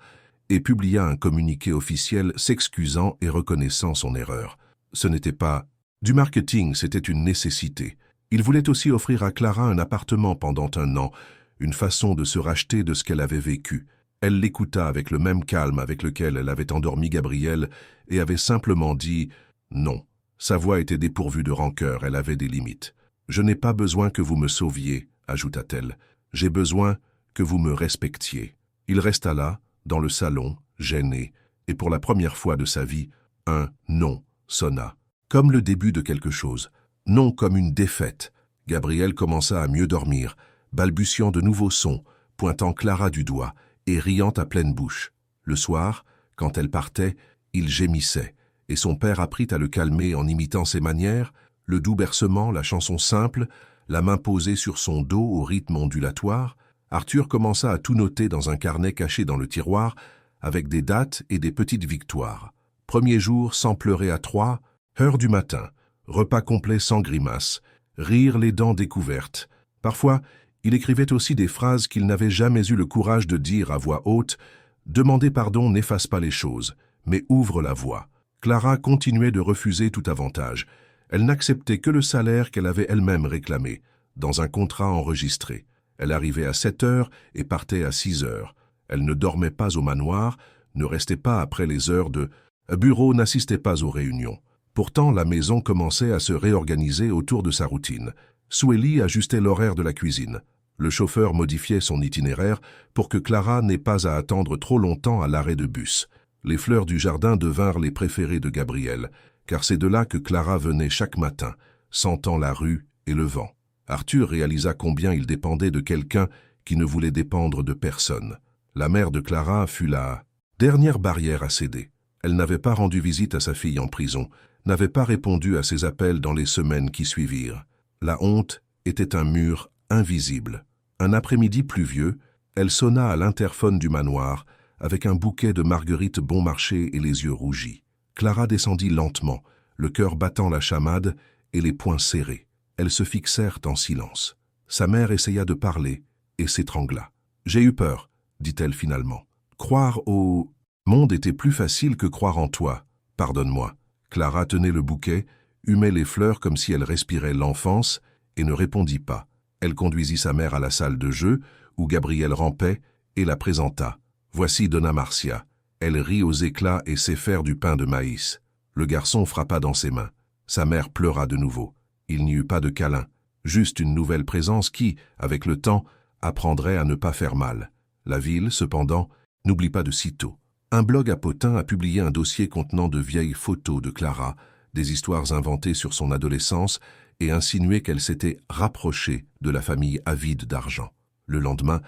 et publia un communiqué officiel s'excusant et reconnaissant son erreur. Ce n'était pas du marketing, c'était une nécessité. Il voulait aussi offrir à Clara un appartement pendant un an, une façon de se racheter de ce qu'elle avait vécu. Elle l'écouta avec le même calme avec lequel elle avait endormi Gabriel et avait simplement dit « non ». Sa voix était dépourvue de rancœur, elle avait des limites. « Je n'ai pas besoin que vous me sauviez », ajouta-t-elle. « J'ai besoin que vous me respectiez. » Il resta là, dans le salon, gêné, et pour la première fois de sa vie, un « non » sonna. Comme le début de quelque chose, non comme une défaite. Gabriel commença à mieux dormir, balbutiant de nouveaux sons, pointant Clara du doigt et riant à pleine bouche. Le soir, quand elle partait, il gémissait, et son père apprit à le calmer en imitant ses manières, le doux bercement, la chanson simple, la main posée sur son dos au rythme ondulatoire. Arthur commença à tout noter dans un carnet caché dans le tiroir, avec des dates et des petites victoires. Premier jour sans pleurer à 3, heure du matin, repas complet sans grimace, rire les dents découvertes. Parfois, il écrivait aussi des phrases qu'il n'avait jamais eu le courage de dire à voix haute. Demander pardon n'efface pas les choses, mais ouvre la voie. Clara continuait de refuser tout avantage. Elle n'acceptait que le salaire qu'elle avait elle-même réclamé, dans un contrat enregistré. Elle arrivait à 7 heures et partait à 6 heures. Elle ne dormait pas au manoir, ne restait pas après les heures de bureau, n'assistait pas aux réunions. Pourtant, la maison commençait à se réorganiser autour de sa routine. Swelly ajustait l'horaire de la cuisine. Le chauffeur modifiait son itinéraire pour que Clara n'ait pas à attendre trop longtemps à l'arrêt de bus. Les fleurs du jardin devinrent les préférées de Gabriel, car c'est de là que Clara venait chaque matin, sentant la rue et le vent. Arthur réalisa combien il dépendait de quelqu'un qui ne voulait dépendre de personne. La mère de Clara fut la dernière barrière à céder. Elle n'avait pas rendu visite à sa fille en prison, n'avait pas répondu à ses appels dans les semaines qui suivirent. La honte était un mur invisible. Un après-midi pluvieux, elle sonna à l'interphone du manoir avec un bouquet de marguerites bon marché et les yeux rougis. Clara descendit lentement, le cœur battant la chamade et les poings serrés. Elles se fixèrent en silence. Sa mère essaya de parler et s'étrangla. « J'ai eu peur », dit-elle finalement. « Croire au monde était plus facile que croire en toi. Pardonne-moi. » Clara tenait le bouquet, humait les fleurs comme si elle respirait l'enfance et ne répondit pas. Elle conduisit sa mère à la salle de jeu, où Gabriel rampait, et la présenta. « Voici Donna Marcia. » Elle rit aux éclats et sait faire du pain de maïs. Le garçon frappa dans ses mains. Sa mère pleura de nouveau. Il n'y eut pas de câlin, juste une nouvelle présence qui, avec le temps, apprendrait à ne pas faire mal. La ville, cependant, n'oublie pas de sitôt. Un blog à potins a publié un dossier contenant de vieilles photos de Clara, des histoires inventées sur son adolescence et insinué qu'elle s'était rapprochée de la famille avide d'argent. Le lendemain,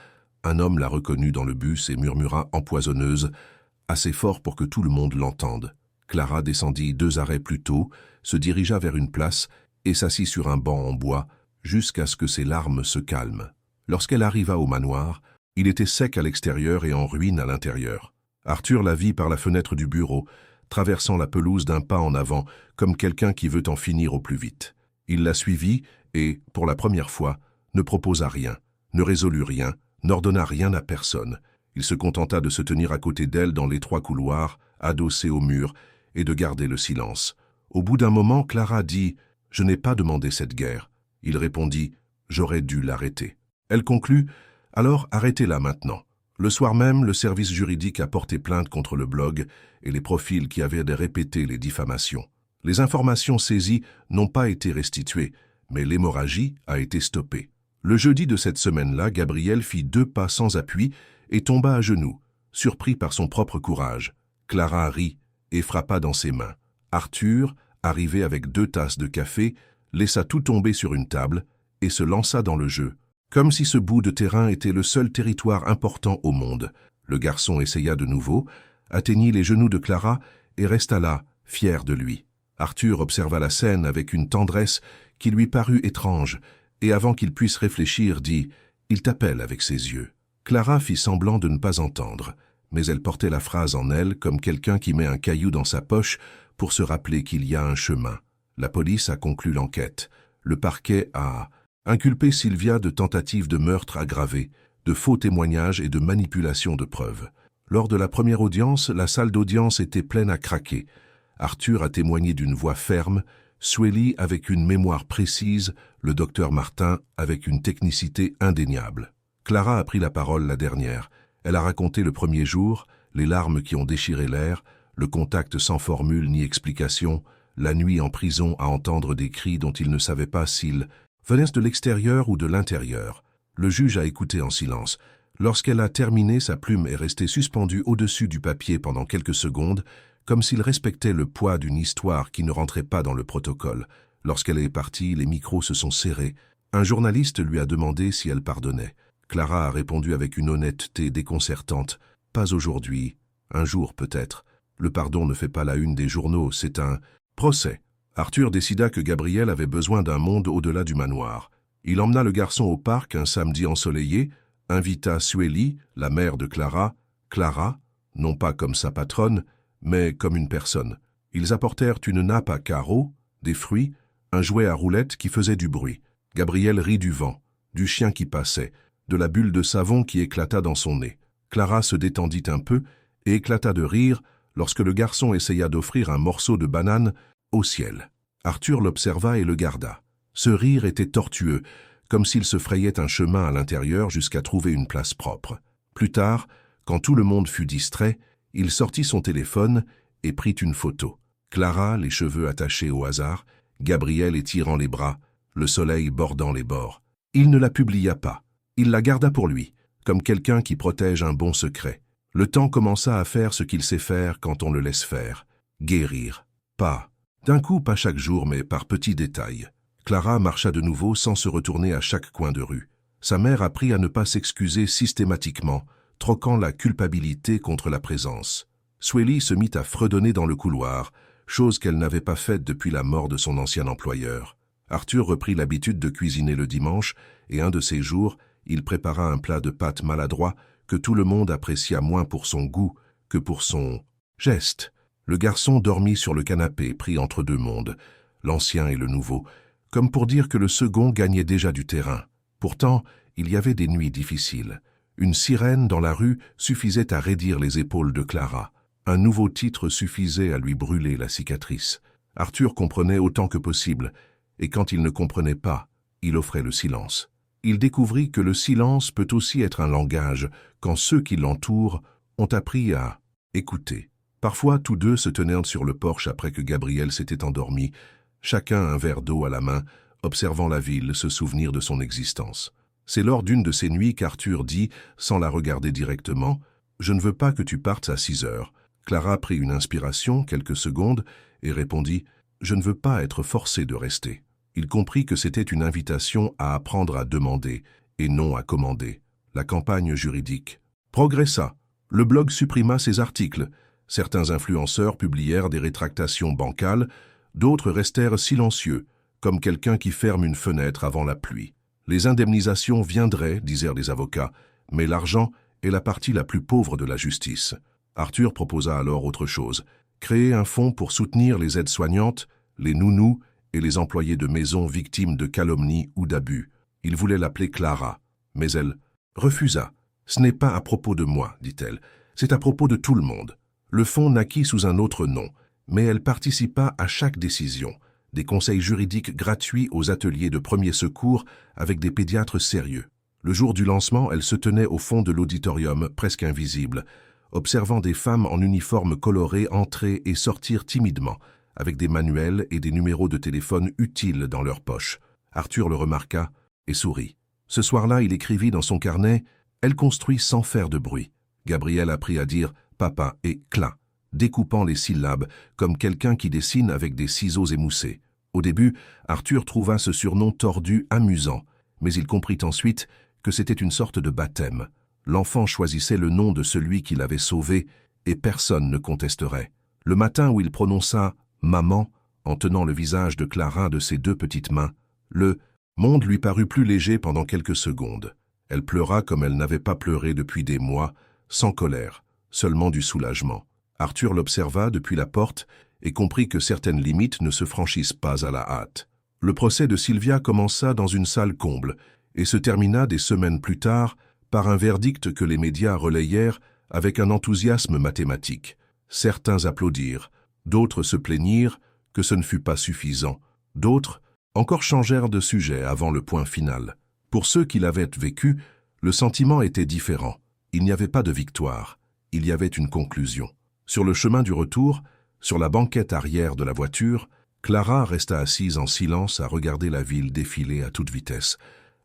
un homme la reconnut dans le bus et murmura empoisonneuse, assez fort pour que tout le monde l'entende. Clara descendit 2 arrêts plus tôt, se dirigea vers une place et s'assit sur un banc en bois jusqu'à ce que ses larmes se calment. Lorsqu'elle arriva au manoir, il était sec à l'extérieur et en ruine à l'intérieur. Arthur la vit par la fenêtre du bureau, traversant la pelouse d'un pas en avant, comme quelqu'un qui veut en finir au plus vite. Il la suivit et, pour la première fois, ne proposa rien, ne résolut rien, n'ordonna rien à personne. Il se contenta de se tenir à côté d'elle dans l'étroit couloir, adossé au mur, et de garder le silence. Au bout d'un moment, Clara dit « Je n'ai pas demandé cette guerre ». Il répondit « J'aurais dû l'arrêter ». Elle conclut « Alors arrêtez-la maintenant ». Le soir même, le service juridique a porté plainte contre le blog et les profils qui avaient répété les diffamations. Les informations saisies n'ont pas été restituées, mais l'hémorragie a été stoppée. Le jeudi de cette semaine-là, Gabriel fit 2 pas sans appui et tomba à genoux, surpris par son propre courage. Clara rit et frappa dans ses mains. Arthur, arrivé avec 2 tasses de café, laissa tout tomber sur une table et se lança dans le jeu. Comme si ce bout de terrain était le seul territoire important au monde. Le garçon essaya de nouveau, atteignit les genoux de Clara et resta là, fier de lui. Arthur observa la scène avec une tendresse qui lui parut étrange, et avant qu'il puisse réfléchir, dit « Il t'appelle avec ses yeux ». Clara fit semblant de ne pas entendre, mais elle portait la phrase en elle comme quelqu'un qui met un caillou dans sa poche pour se rappeler qu'il y a un chemin. La police a conclu l'enquête. Le parquet a inculpé Sylvia de tentative de meurtre aggravé, de faux témoignages et de manipulation de preuves. Lors de la première audience, la salle d'audience était pleine à craquer. Arthur a témoigné d'une voix ferme, Swelly avec une mémoire précise, le docteur Martin avec une technicité indéniable. Clara a pris la parole la dernière. Elle a raconté le premier jour, les larmes qui ont déchiré l'air, le contact sans formule ni explication, la nuit en prison à entendre des cris dont il ne savait pas s'ils venaient de l'extérieur ou de l'intérieur. Le juge a écouté en silence. Lorsqu'elle a terminé, sa plume est restée suspendue au-dessus du papier pendant quelques secondes, comme s'il respectait le poids d'une histoire qui ne rentrait pas dans le protocole. Lorsqu'elle est partie, les micros se sont serrés. Un journaliste lui a demandé si elle pardonnait. Clara a répondu avec une honnêteté déconcertante. « Pas aujourd'hui, un jour peut-être. Le pardon ne fait pas la une des journaux, c'est un procès. » Arthur décida que Gabriel avait besoin d'un monde au-delà du manoir. Il emmena le garçon au parc un samedi ensoleillé, invita Swelly, la mère de Clara, non pas comme sa patronne, mais comme une personne. Ils apportèrent une nappe à carreaux, des fruits, un jouet à roulettes qui faisait du bruit. Gabriel rit du vent, du chien qui passait, de la bulle de savon qui éclata dans son nez. Clara se détendit un peu et éclata de rire lorsque le garçon essaya d'offrir un morceau de banane au ciel. Arthur l'observa et le garda. Ce rire était tortueux, comme s'il se frayait un chemin à l'intérieur jusqu'à trouver une place propre. Plus tard, Quand tout le monde fut distrait, il sortit son téléphone et prit une photo. Clara, les cheveux attachés au hasard, Gabriel étirant les bras, le soleil bordant les bords. Il ne la publia pas. Il la garda pour lui, comme quelqu'un qui protège un bon secret. Le temps commença à faire ce qu'il sait faire quand on le laisse faire. Guérir. Pas. D'un coup, pas chaque jour, mais par petits détails. Clara marcha de nouveau sans se retourner à chaque coin de rue. Sa mère apprit à ne pas s'excuser systématiquement, troquant la culpabilité contre la présence. Swelly se mit à fredonner dans le couloir, chose qu'elle n'avait pas faite depuis la mort de son ancien employeur. Arthur reprit l'habitude de cuisiner le dimanche, et un de ces jours, il prépara un plat de pâtes maladroit que tout le monde apprécia moins pour son goût que pour son geste. Le garçon dormit sur le canapé, pris entre deux mondes, l'ancien et le nouveau, comme pour dire que le second gagnait déjà du terrain. Pourtant, il y avait des nuits difficiles. Une sirène dans la rue suffisait à raidir les épaules de Clara. Un nouveau titre suffisait à lui brûler la cicatrice. Arthur comprenait autant que possible, et quand il ne comprenait pas, il offrait le silence. Il découvrit que le silence peut aussi être un langage quand ceux qui l'entourent ont appris à écouter. Parfois, tous deux se tenaient sur le porche après que Gabriel s'était endormi, chacun un verre d'eau à la main, observant la ville se souvenir de son existence. C'est lors d'une de ces nuits qu'Arthur dit, sans la regarder directement, « Je ne veux pas que tu partes à 6 heures ». Clara prit une inspiration, quelques secondes, et répondit « Je ne veux pas être forcée de rester ». Il comprit que c'était une invitation à apprendre à demander, et non à commander. La campagne juridique progressa. Le blog supprima ses articles. Certains influenceurs publièrent des rétractations bancales, d'autres restèrent silencieux, comme quelqu'un qui ferme une fenêtre avant la pluie. Les indemnisations viendraient, disèrent les avocats, mais l'argent est la partie la plus pauvre de la justice. Arthur proposa alors autre chose, créer un fonds pour soutenir les aides-soignantes, les nounous et les employés de maison victimes de calomnies ou d'abus. Il voulait l'appeler Clara, mais elle refusa. « Ce n'est pas à propos de moi, dit-elle, c'est à propos de tout le monde. » Le fonds naquit sous un autre nom, mais elle participa à chaque décision, des conseils juridiques gratuits aux ateliers de premiers secours avec des pédiatres sérieux. Le jour du lancement, elle se tenait au fond de l'auditorium, presque invisible, observant des femmes en uniforme coloré entrer et sortir timidement, avec des manuels et des numéros de téléphone utiles dans leurs poches. Arthur le remarqua et sourit. Ce soir-là, il écrivit dans son carnet « Elle construit sans faire de bruit ». Gabriel apprit à dire « papa » et « cla », découpant les syllabes comme quelqu'un qui dessine avec des ciseaux émoussés. Au début, Arthur trouva ce surnom tordu amusant, mais il comprit ensuite que c'était une sorte de baptême. L'enfant choisissait le nom de celui qui l'avait sauvé et personne ne contesterait. Le matin où il prononça « maman » en tenant le visage de Clara de ses deux petites mains, le monde lui parut plus léger pendant quelques secondes. Elle pleura comme elle n'avait pas pleuré depuis des mois, sans colère, seulement du soulagement. Arthur l'observa depuis la porte et comprit que certaines limites ne se franchissent pas à la hâte. Le procès de Sylvia commença dans une salle comble et se termina des semaines plus tard par un verdict que les médias relayèrent avec un enthousiasme mathématique. Certains applaudirent, d'autres se plaignirent que ce ne fut pas suffisant, d'autres encore changèrent de sujet avant le point final. Pour ceux qui l'avaient vécu, le sentiment était différent. Il n'y avait pas de victoire, il y avait une conclusion. Sur le chemin du retour, sur la banquette arrière de la voiture, Clara resta assise en silence à regarder la ville défiler à toute vitesse.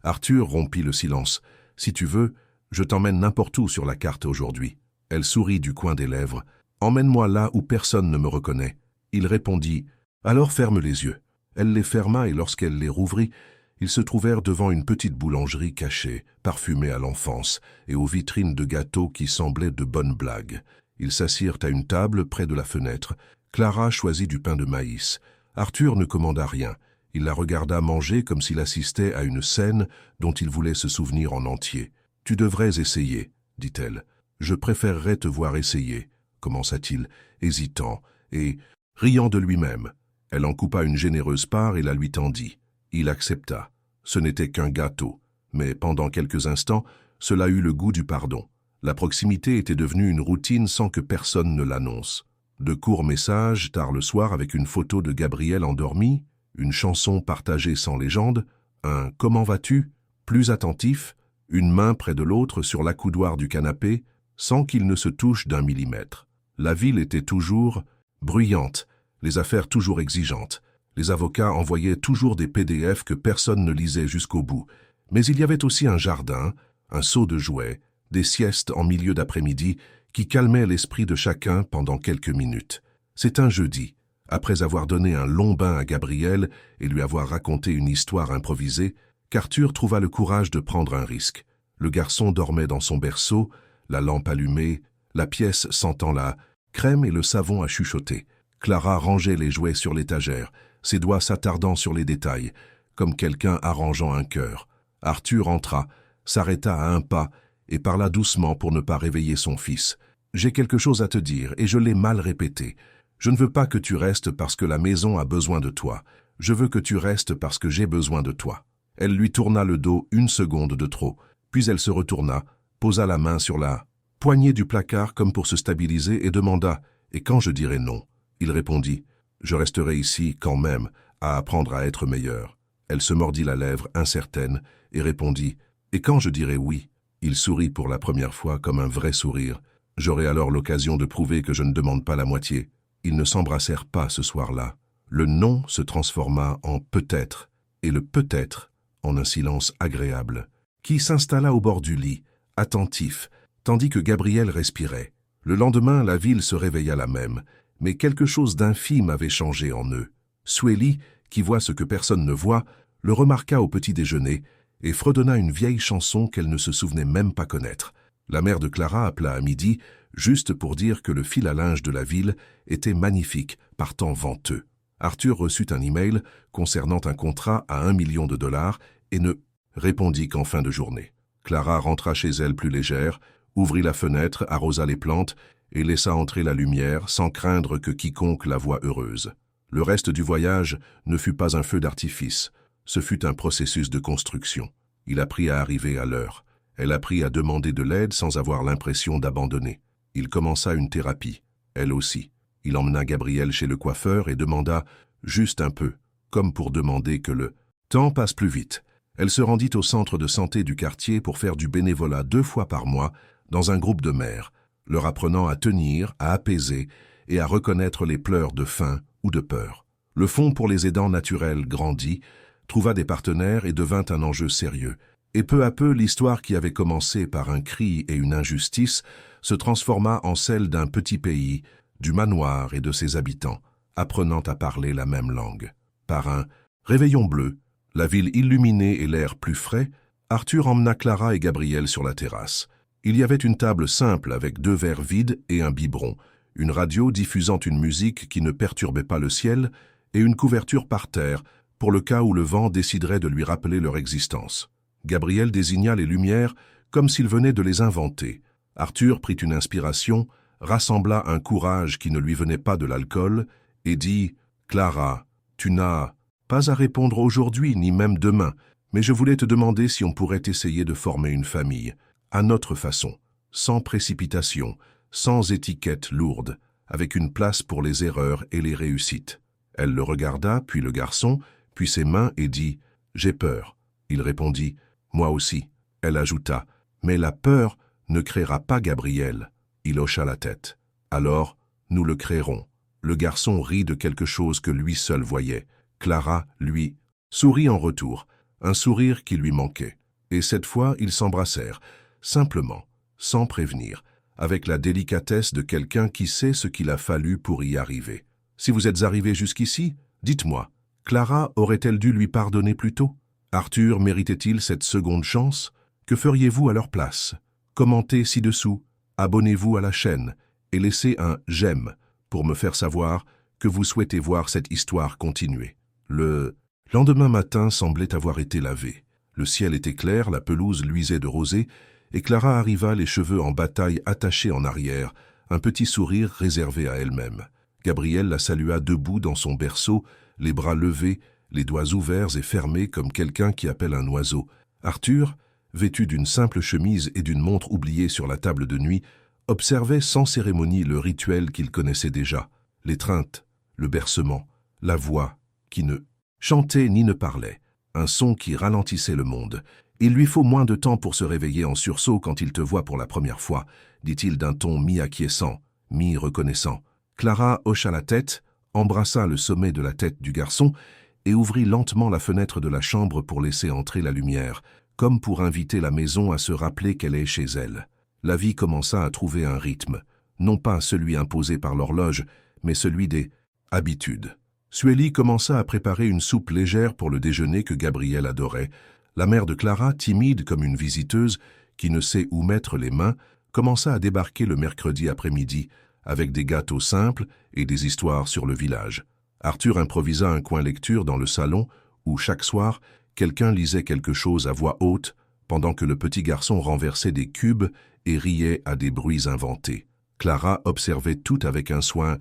Arthur rompit le silence. « Si tu veux, je t'emmène n'importe où sur la carte aujourd'hui. » Elle sourit du coin des lèvres. « Emmène-moi là où personne ne me reconnaît. » Il répondit « Alors ferme les yeux. » Elle les ferma et lorsqu'elle les rouvrit, ils se trouvèrent devant une petite boulangerie cachée, parfumée à l'enfance, et aux vitrines de gâteaux qui semblaient de bonnes blagues. Ils s'assirent à une table près de la fenêtre. Clara choisit du pain de maïs. Arthur ne commanda rien. Il la regarda manger comme s'il assistait à une scène dont il voulait se souvenir en entier. « Tu devrais essayer, dit-elle. « Je préférerais te voir essayer, commença-t-il, hésitant, et riant de lui-même. Elle en coupa une généreuse part et la lui tendit. Il accepta. Ce n'était qu'un gâteau, mais pendant quelques instants, cela eut le goût du pardon. La proximité était devenue une routine sans que personne ne l'annonce. De courts messages, tard le soir avec une photo de Gabriel endormi, une chanson partagée sans légende, un « Comment vas-tu ?» plus attentif, une main près de l'autre sur l'accoudoir du canapé, sans qu'ils ne se touchent d'un millimètre. La ville était toujours bruyante, les affaires toujours exigeantes. Les avocats envoyaient toujours des PDF que personne ne lisait jusqu'au bout. Mais il y avait aussi un jardin, un seau de jouets, des siestes en milieu d'après-midi qui calmaient l'esprit de chacun pendant quelques minutes. C'est un jeudi, après avoir donné un long bain à Gabriel et lui avoir raconté une histoire improvisée, qu'Arthur trouva le courage de prendre un risque. Le garçon dormait dans son berceau, la lampe allumée, la pièce sentant la crème et le savon à chuchoter. Clara rangeait les jouets sur l'étagère, ses doigts s'attardant sur les détails, comme quelqu'un arrangeant un cœur. Arthur entra, s'arrêta à un pas et parla doucement pour ne pas réveiller son fils. « J'ai quelque chose à te dire et je l'ai mal répété. Je ne veux pas que tu restes parce que la maison a besoin de toi. Je veux que tu restes parce que j'ai besoin de toi. » Elle lui tourna le dos une seconde de trop, puis elle se retourna, posa la main sur la poignée du placard comme pour se stabiliser et demanda « Et quand je dirai non ?» Il répondit « Je resterai ici quand même, à apprendre à être meilleur. » Elle se mordit la lèvre incertaine et répondit « Et quand je dirai oui ?» Il sourit pour la première fois comme un vrai sourire. J'aurai alors l'occasion de prouver que je ne demande pas la moitié. Ils ne s'embrassèrent pas ce soir-là. Le non se transforma en peut-être, et le peut-être en un silence agréable, qui s'installa au bord du lit, attentif, tandis que Gabriel respirait. Le lendemain, la ville se réveilla la même, mais quelque chose d'infime avait changé en eux. Sueli, qui voit ce que personne ne voit, le remarqua au petit déjeuner et fredonna une vieille chanson qu'elle ne se souvenait même pas connaître. La mère de Clara appela à midi, juste pour dire que le fil à linge de la ville était magnifique par temps venteux. Arthur reçut un email concernant un contrat à $1 million et ne répondit qu'en fin de journée. Clara rentra chez elle plus légère, ouvrit la fenêtre, arrosa les plantes et laissa entrer la lumière sans craindre que quiconque la voie heureuse. Le reste du voyage ne fut pas un feu d'artifice, ce fut un processus de construction. Il apprit à arriver à l'heure. Elle apprit à demander de l'aide sans avoir l'impression d'abandonner. Il commença une thérapie, elle aussi. Il emmena Gabriel chez le coiffeur et demanda juste un peu, comme pour demander que le temps passe plus vite. Elle se rendit au centre de santé du quartier pour faire du bénévolat 2 fois par mois dans un groupe de mères, leur apprenant à tenir, à apaiser et à reconnaître les pleurs de faim ou de peur. Le fonds pour les aidants naturels grandit, trouva des partenaires et devint un enjeu sérieux. Et peu à peu, l'histoire qui avait commencé par un cri et une injustice se transforma en celle d'un petit pays, du manoir et de ses habitants, apprenant à parler la même langue. Par un réveillon bleu, la ville illuminée et l'air plus frais, Arthur emmena Clara et Gabriel sur la terrasse. Il y avait une table simple avec 2 verres vides et un biberon, une radio diffusant une musique qui ne perturbait pas le ciel et une couverture par terre pour le cas où le vent déciderait de lui rappeler leur existence. Gabriel désigna les lumières comme s'il venait de les inventer. Arthur prit une inspiration, rassembla un courage qui ne lui venait pas de l'alcool et dit « Clara, tu n'as pas à répondre aujourd'hui ni même demain, mais je voulais te demander si on pourrait essayer de former une famille, à notre façon, sans précipitation, sans étiquette lourde, avec une place pour les erreurs et les réussites. » Elle le regarda, puis le garçon, puis ses mains et dit « J'ai peur ». Il répondit « Moi aussi ». Elle ajouta « Mais la peur ne créera pas Gabriel ». Il hocha la tête. « Alors, nous le créerons ». Le garçon rit de quelque chose que lui seul voyait. Clara, lui, sourit en retour, un sourire qui lui manquait. Et cette fois, ils s'embrassèrent, simplement, sans prévenir, avec la délicatesse de quelqu'un qui sait ce qu'il a fallu pour y arriver. Si vous êtes arrivé jusqu'ici, dites-moi, Clara aurait-elle dû lui pardonner plus tôt? Arthur méritait-il cette seconde chance? Que feriez-vous à leur place? Commentez ci-dessous, abonnez-vous à la chaîne et laissez un « j'aime » pour me faire savoir que vous souhaitez voir cette histoire continuer. Le lendemain matin semblait avoir été lavé. Le ciel était clair, la pelouse luisait de rosée, et Clara arriva les cheveux en bataille attachés en arrière, un petit sourire réservé à elle-même. Gabriel la salua debout dans son berceau, les bras levés, les doigts ouverts et fermés comme quelqu'un qui appelle un oiseau. Arthur, vêtu d'une simple chemise et d'une montre oubliée sur la table de nuit, observait sans cérémonie le rituel qu'il connaissait déjà, l'étreinte, le bercement, la voix qui ne chantait ni ne parlait, un son qui ralentissait le monde Il lui faut moins de temps pour se réveiller en sursaut quand il te voit pour la première fois, dit-il d'un ton mi-acquiescent, mi-reconnaissant. Clara hocha la tête, embrassa le sommet de la tête du garçon et ouvrit lentement la fenêtre de la chambre pour laisser entrer la lumière, comme pour inviter la maison à se rappeler qu'elle est chez elle. La vie commença à trouver un rythme, non pas celui imposé par l'horloge, mais celui des habitudes. Sueli commença à préparer une soupe légère pour le déjeuner que Gabriel adorait. La mère de Clara, timide comme une visiteuse, qui ne sait où mettre les mains, commença à débarquer le mercredi après-midi, avec des gâteaux simples et des histoires sur le village. Arthur improvisa un coin lecture dans le salon, où chaque soir, quelqu'un lisait quelque chose à voix haute, pendant que le petit garçon renversait des cubes et riait à des bruits inventés. Clara observait tout avec un soin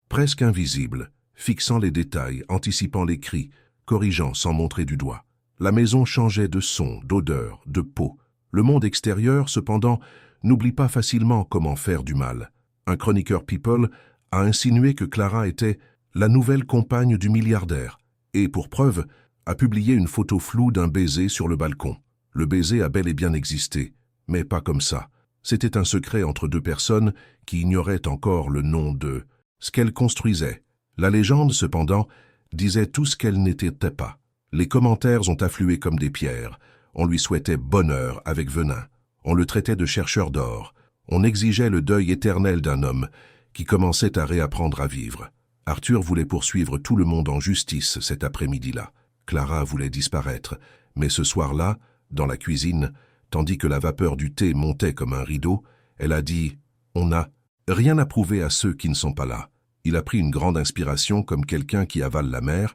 presque invisible, fixant les détails, anticipant les cris, corrigeant sans montrer du doigt. La maison changeait de son, d'odeur, de peau. Le monde extérieur, cependant, n'oublie pas facilement comment faire du mal. Un chroniqueur People a insinué que Clara était la nouvelle compagne du milliardaire et, pour preuve, a publié une photo floue d'un baiser sur le balcon. Le baiser a bel et bien existé, mais pas comme ça. C'était un secret entre deux personnes qui ignoraient encore le nom de ce qu'elles construisaient. La légende, cependant, disait tout ce qu'elle n'était pas. Les commentaires ont afflué comme des pierres. On lui souhaitait bonheur avec venin. On le traitait de chercheur d'or. On exigeait le deuil éternel d'un homme qui commençait à réapprendre à vivre. Arthur voulait poursuivre tout le monde en justice cet après-midi-là. Clara voulait disparaître, mais ce soir-là, dans la cuisine, tandis que la vapeur du thé montait comme un rideau, elle a dit « On n'a rien à prouver à ceux qui ne sont pas là ». Il a pris une grande inspiration comme quelqu'un qui avale la mer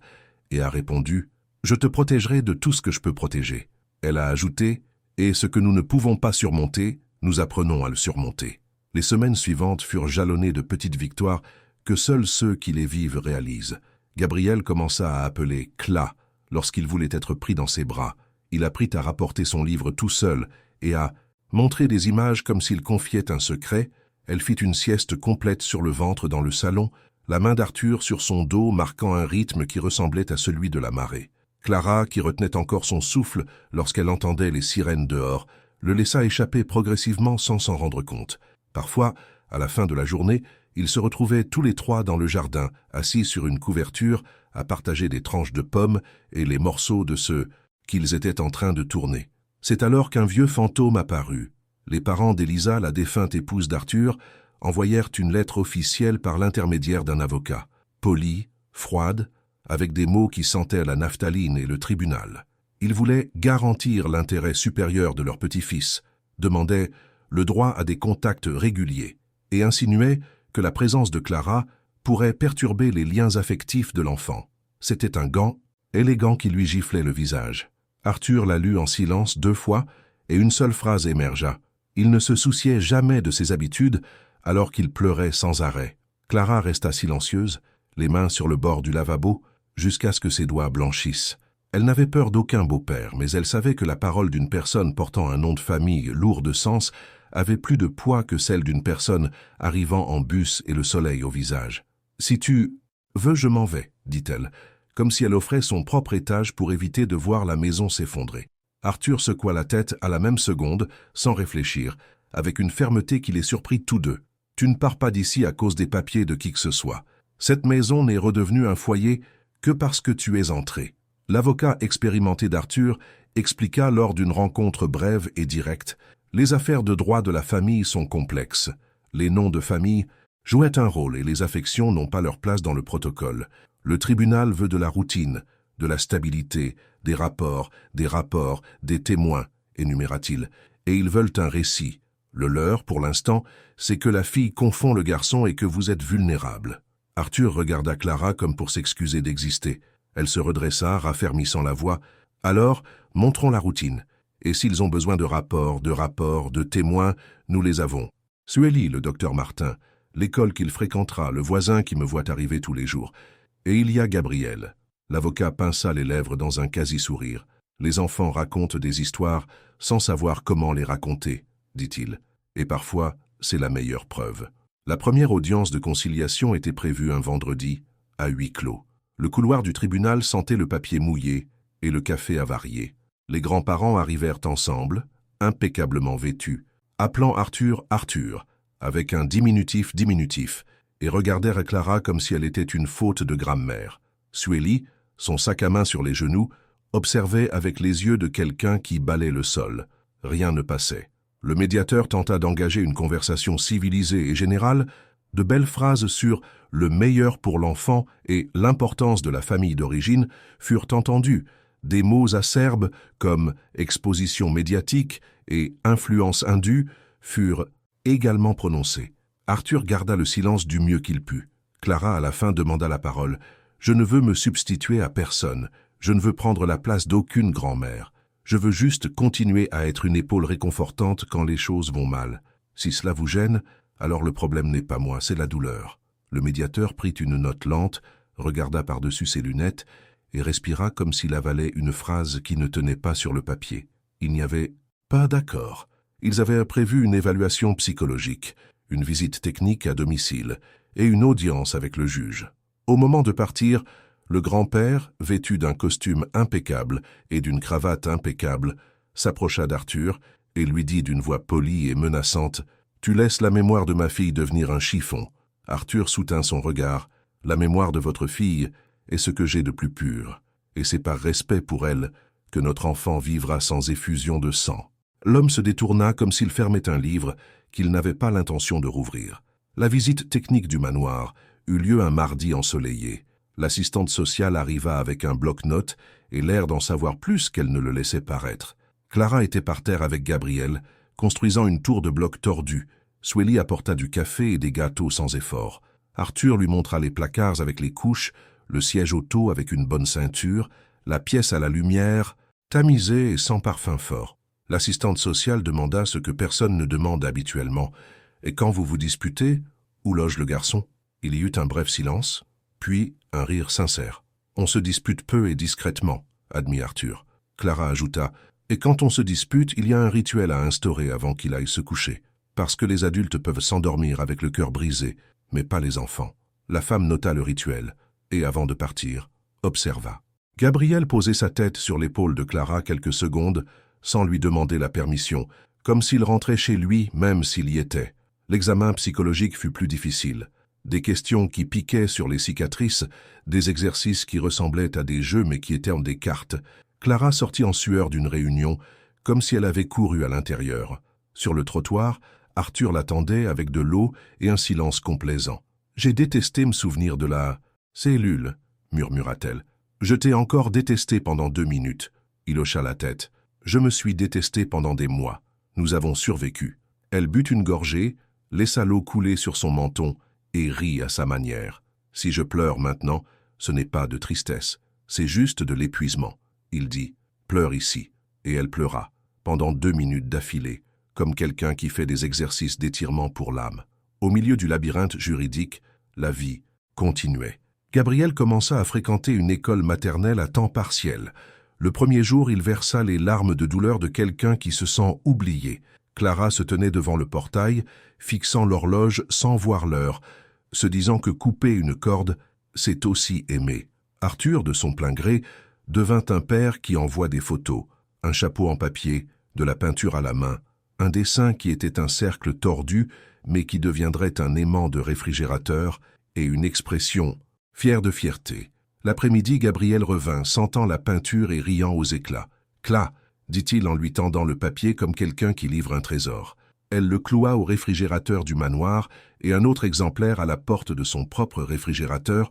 et a répondu « Je te protégerai de tout ce que je peux protéger ». Elle a ajouté « Et ce que nous ne pouvons pas surmonter, nous apprenons à le surmonter ». Les semaines suivantes furent jalonnées de petites victoires que seuls ceux qui les vivent réalisent. Gabriel commença à appeler « Cla » lorsqu'il voulait être pris dans ses bras. Il apprit à rapporter son livre tout seul et à montrer des images comme s'il confiait un secret. Elle fit une sieste complète sur le ventre dans le salon, la main d'Arthur sur son dos marquant un rythme qui ressemblait à celui de la marée. Clara, qui retenait encore son souffle lorsqu'elle entendait les sirènes dehors, le laissa échapper progressivement sans s'en rendre compte. Parfois, à la fin de la journée, ils se retrouvaient tous les trois dans le jardin, assis sur une couverture, à partager des tranches de pommes et les morceaux de ce qu'ils étaient en train de tourner. C'est alors qu'un vieux fantôme apparut. Les parents d'Elisa, la défunte épouse d'Arthur, envoyèrent une lettre officielle par l'intermédiaire d'un avocat, polie, froide, avec des mots qui sentaient la naphtaline et le tribunal. Ils voulaient garantir l'intérêt supérieur de leur petit-fils, demandaient le droit à des contacts réguliers et insinuaient que la présence de Clara pourrait perturber les liens affectifs de l'enfant. C'était un gant élégant qui lui giflait le visage. Arthur la lut en silence 2 fois et une seule phrase émergea. Il ne se souciait jamais de ses habitudes alors qu'il pleurait sans arrêt. Clara resta silencieuse, les mains sur le bord du lavabo, jusqu'à ce que ses doigts blanchissent. Elle n'avait peur d'aucun beau-père, mais elle savait que la parole d'une personne portant un nom de famille lourd de sens avait plus de poids que celle d'une personne arrivant en bus et le soleil au visage. « Si tu veux, je m'en vais », dit-elle, comme si elle offrait son propre étage pour éviter de voir la maison s'effondrer. Arthur secoua la tête à la même seconde, sans réfléchir, avec une fermeté qui les surprit tous deux. « Tu ne pars pas d'ici à cause des papiers de qui que ce soit. Cette maison n'est redevenue un foyer que parce que tu es entré. » L'avocat expérimenté d'Arthur expliqua lors d'une rencontre brève et directe. Les affaires de droit de la famille sont complexes. Les noms de famille jouaient un rôle et les affections n'ont pas leur place dans le protocole. Le tribunal veut de la routine, de la stabilité, des rapports, des témoins, énuméra-t-il, et ils veulent un récit. Le leur, pour l'instant, c'est que la fille confond le garçon et que vous êtes vulnérable. Arthur regarda Clara comme pour s'excuser d'exister. Elle se redressa, raffermissant la voix. « Alors, montrons la routine. Et s'ils ont besoin de rapports, de témoins, nous les avons. Sueli, le docteur Martin, l'école qu'il fréquentera, le voisin qui me voit arriver tous les jours. Et il y a Gabriel. » L'avocat pinça les lèvres dans un quasi-sourire. « Les enfants racontent des histoires sans savoir comment les raconter, dit-il. Et parfois, c'est la meilleure preuve. » La première audience de conciliation était prévue un vendredi, à huis clos. Le couloir du tribunal sentait le papier mouillé et le café avarié. Les grands-parents arrivèrent ensemble, impeccablement vêtus, appelant Arthur « Arthur », avec un diminutif, et regardèrent Clara comme si elle était une faute de grammaire. Sueli, son sac à main sur les genoux, observait avec les yeux de quelqu'un qui balaie le sol. Rien ne passait. Le médiateur tenta d'engager une conversation civilisée et générale. De belles phrases sur le meilleur pour l'enfant et l'importance de la famille d'origine furent entendues. Des mots acerbes comme exposition médiatique et influence indue furent également prononcés. Arthur garda le silence du mieux qu'il put. Clara, à la fin, demanda la parole. « Je ne veux me substituer à personne. Je ne veux prendre la place d'aucune grand-mère. Je veux juste continuer à être une épaule réconfortante quand les choses vont mal. Si cela vous gêne, alors le problème n'est pas moi, c'est la douleur. » Le médiateur prit une note lente, regarda par-dessus ses lunettes et respira comme s'il avalait une phrase qui ne tenait pas sur le papier. Il n'y avait pas d'accord. Ils avaient prévu une évaluation psychologique, une visite technique à domicile et une audience avec le juge. Au moment de partir, le grand-père, vêtu d'un costume impeccable et d'une cravate impeccable, s'approcha d'Arthur et lui dit d'une voix polie et menaçante « Tu laisses la mémoire de ma fille devenir un chiffon. » Arthur soutint son regard. « La mémoire de votre fille est ce que j'ai de plus pur, et c'est par respect pour elle que notre enfant vivra sans effusion de sang. » L'homme se détourna comme s'il fermait un livre qu'il n'avait pas l'intention de rouvrir. La visite technique du manoir eut lieu un mardi ensoleillé. L'assistante sociale arriva avec un bloc-notes et l'air d'en savoir plus qu'elle ne le laissait paraître. Clara était par terre avec Gabriel, construisant une tour de blocs tordus. Sueli apporta du café et des gâteaux sans effort. Arthur lui montra les placards avec les couches, le siège auto avec une bonne ceinture, la pièce à la lumière, tamisée et sans parfum fort. L'assistante sociale demanda ce que personne ne demande habituellement. « Et quand vous vous disputez, où loge le garçon ?» Il y eut un bref silence, puis un rire sincère. « On se dispute peu et discrètement, » admit Arthur. Clara ajouta « Et quand on se dispute, il y a un rituel à instaurer avant qu'il aille se coucher. Parce que les adultes peuvent s'endormir avec le cœur brisé, mais pas les enfants. » La femme nota le rituel, et avant de partir, observa. Gabriel posait sa tête sur l'épaule de Clara quelques secondes, sans lui demander la permission, comme s'il rentrait chez lui même s'il y était. L'examen psychologique fut plus difficile. Des questions qui piquaient sur les cicatrices, des exercices qui ressemblaient à des jeux mais qui étaient des cartes. Clara sortit en sueur d'une réunion, comme si elle avait couru à l'intérieur. Sur le trottoir, Arthur l'attendait avec de l'eau et un silence complaisant. « J'ai détesté me souvenir de la cellule, » murmura-t-elle. « Je t'ai encore détesté pendant 2 minutes. » Il hocha la tête. « Je me suis détesté pendant des mois. Nous avons survécu. » Elle but une gorgée, laissa l'eau couler sur son menton et rit à sa manière. « Si je pleure maintenant, ce n'est pas de tristesse, c'est juste de l'épuisement. » Il dit « Pleure ici. » Et elle pleura, pendant 2 minutes d'affilée, comme quelqu'un qui fait des exercices d'étirement pour l'âme. Au milieu du labyrinthe juridique, la vie continuait. Gabriel commença à fréquenter une école maternelle à temps partiel. Le premier jour, il versa les larmes de douleur de quelqu'un qui se sent oublié. Clara se tenait devant le portail, fixant l'horloge sans voir l'heure, se disant que couper une corde, c'est aussi aimer. Arthur, de son plein gré, devint un père qui envoie des photos, un chapeau en papier, de la peinture à la main, un dessin qui était un cercle tordu, mais qui deviendrait un aimant de réfrigérateur, et une expression fière de fierté. L'après-midi, Gabriel revint, sentant la peinture et riant aux éclats. « Cla !» dit-il en lui tendant le papier comme quelqu'un qui livre un trésor. Elle le cloua au réfrigérateur du manoir et un autre exemplaire à la porte de son propre réfrigérateur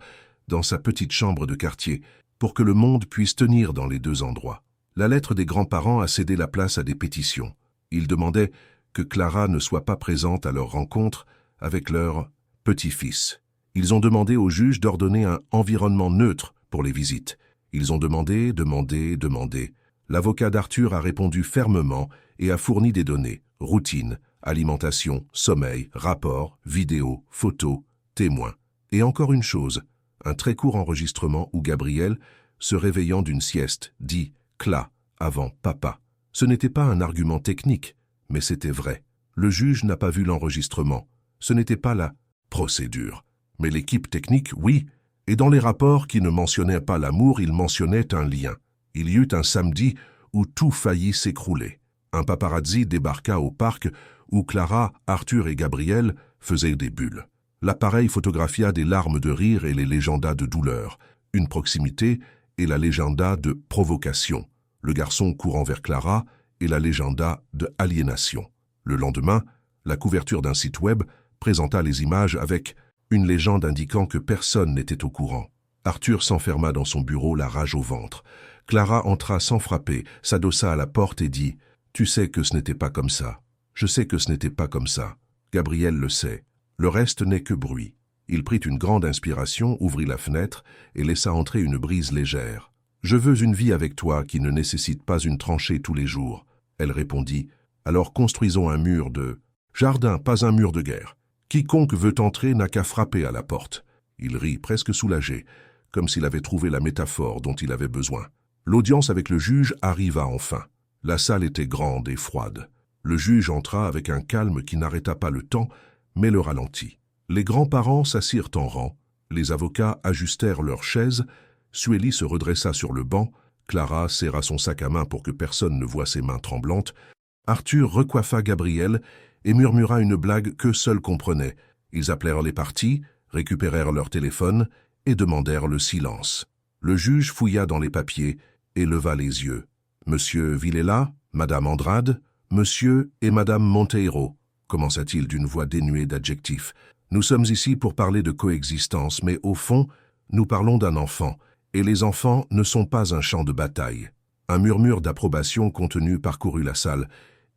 dans sa petite chambre de quartier, pour que le monde puisse tenir dans les 2 endroits. La lettre des grands-parents a cédé la place à des pétitions. Ils demandaient que Clara ne soit pas présente à leur rencontre avec leur petit-fils. Ils ont demandé au juge d'ordonner un environnement neutre pour les visites. Ils ont demandé. L'avocat d'Arthur a répondu fermement et a fourni des données, routine, alimentation, sommeil, rapports, vidéos, photos, témoins. Et encore une chose, un très court enregistrement où Gabriel, se réveillant d'une sieste, dit « Cla » avant « papa ». Ce n'était pas un argument technique, mais c'était vrai. Le juge n'a pas vu l'enregistrement. Ce n'était pas la procédure. Mais l'équipe technique, oui, et dans les rapports qui ne mentionnaient pas l'amour, ils mentionnaient un lien. Il y eut un samedi où tout faillit s'écrouler. Un paparazzi débarqua au parc où Clara, Arthur et Gabriel faisaient des bulles. L'appareil photographia des larmes de rire et les légendas de douleur, une proximité et la légenda de provocation, le garçon courant vers Clara et la légenda de aliénation. Le lendemain, la couverture d'un site web présenta les images avec une légende indiquant que personne n'était au courant. Arthur s'enferma dans son bureau, la rage au ventre. Clara entra sans frapper, s'adossa à la porte et dit « Tu sais que ce n'était pas comme ça. Je sais que ce n'était pas comme ça. Gabriel le sait. Le reste n'est que bruit. » Il prit une grande inspiration, ouvrit la fenêtre et laissa entrer une brise légère. « Je veux une vie avec toi qui ne nécessite pas une tranchée tous les jours. » Elle répondit « Alors construisons un mur de jardin, pas un mur de guerre. Quiconque veut entrer n'a qu'à frapper à la porte. » Il rit, presque soulagé, comme s'il avait trouvé la métaphore dont il avait besoin. L'audience avec le juge arriva enfin. La salle était grande et froide. Le juge entra avec un calme qui n'arrêta pas le temps, mais le ralentit. Les grands-parents s'assirent en rang, les avocats ajustèrent leurs chaises, Sueli se redressa sur le banc, Clara serra son sac à main pour que personne ne voie ses mains tremblantes, Arthur recoiffa Gabriel et murmura une blague que seuls comprenaient. Ils appelèrent les parties, récupérèrent leur téléphone et demandèrent le silence. Le juge fouilla dans les papiers et leva les yeux. « Monsieur Villela, Madame Andrade, Monsieur et Madame Monteiro », commença-t-il d'une voix dénuée d'adjectifs. « Nous sommes ici pour parler de coexistence, mais au fond, nous parlons d'un enfant, et les enfants ne sont pas un champ de bataille. » Un murmure d'approbation contenu parcourut la salle.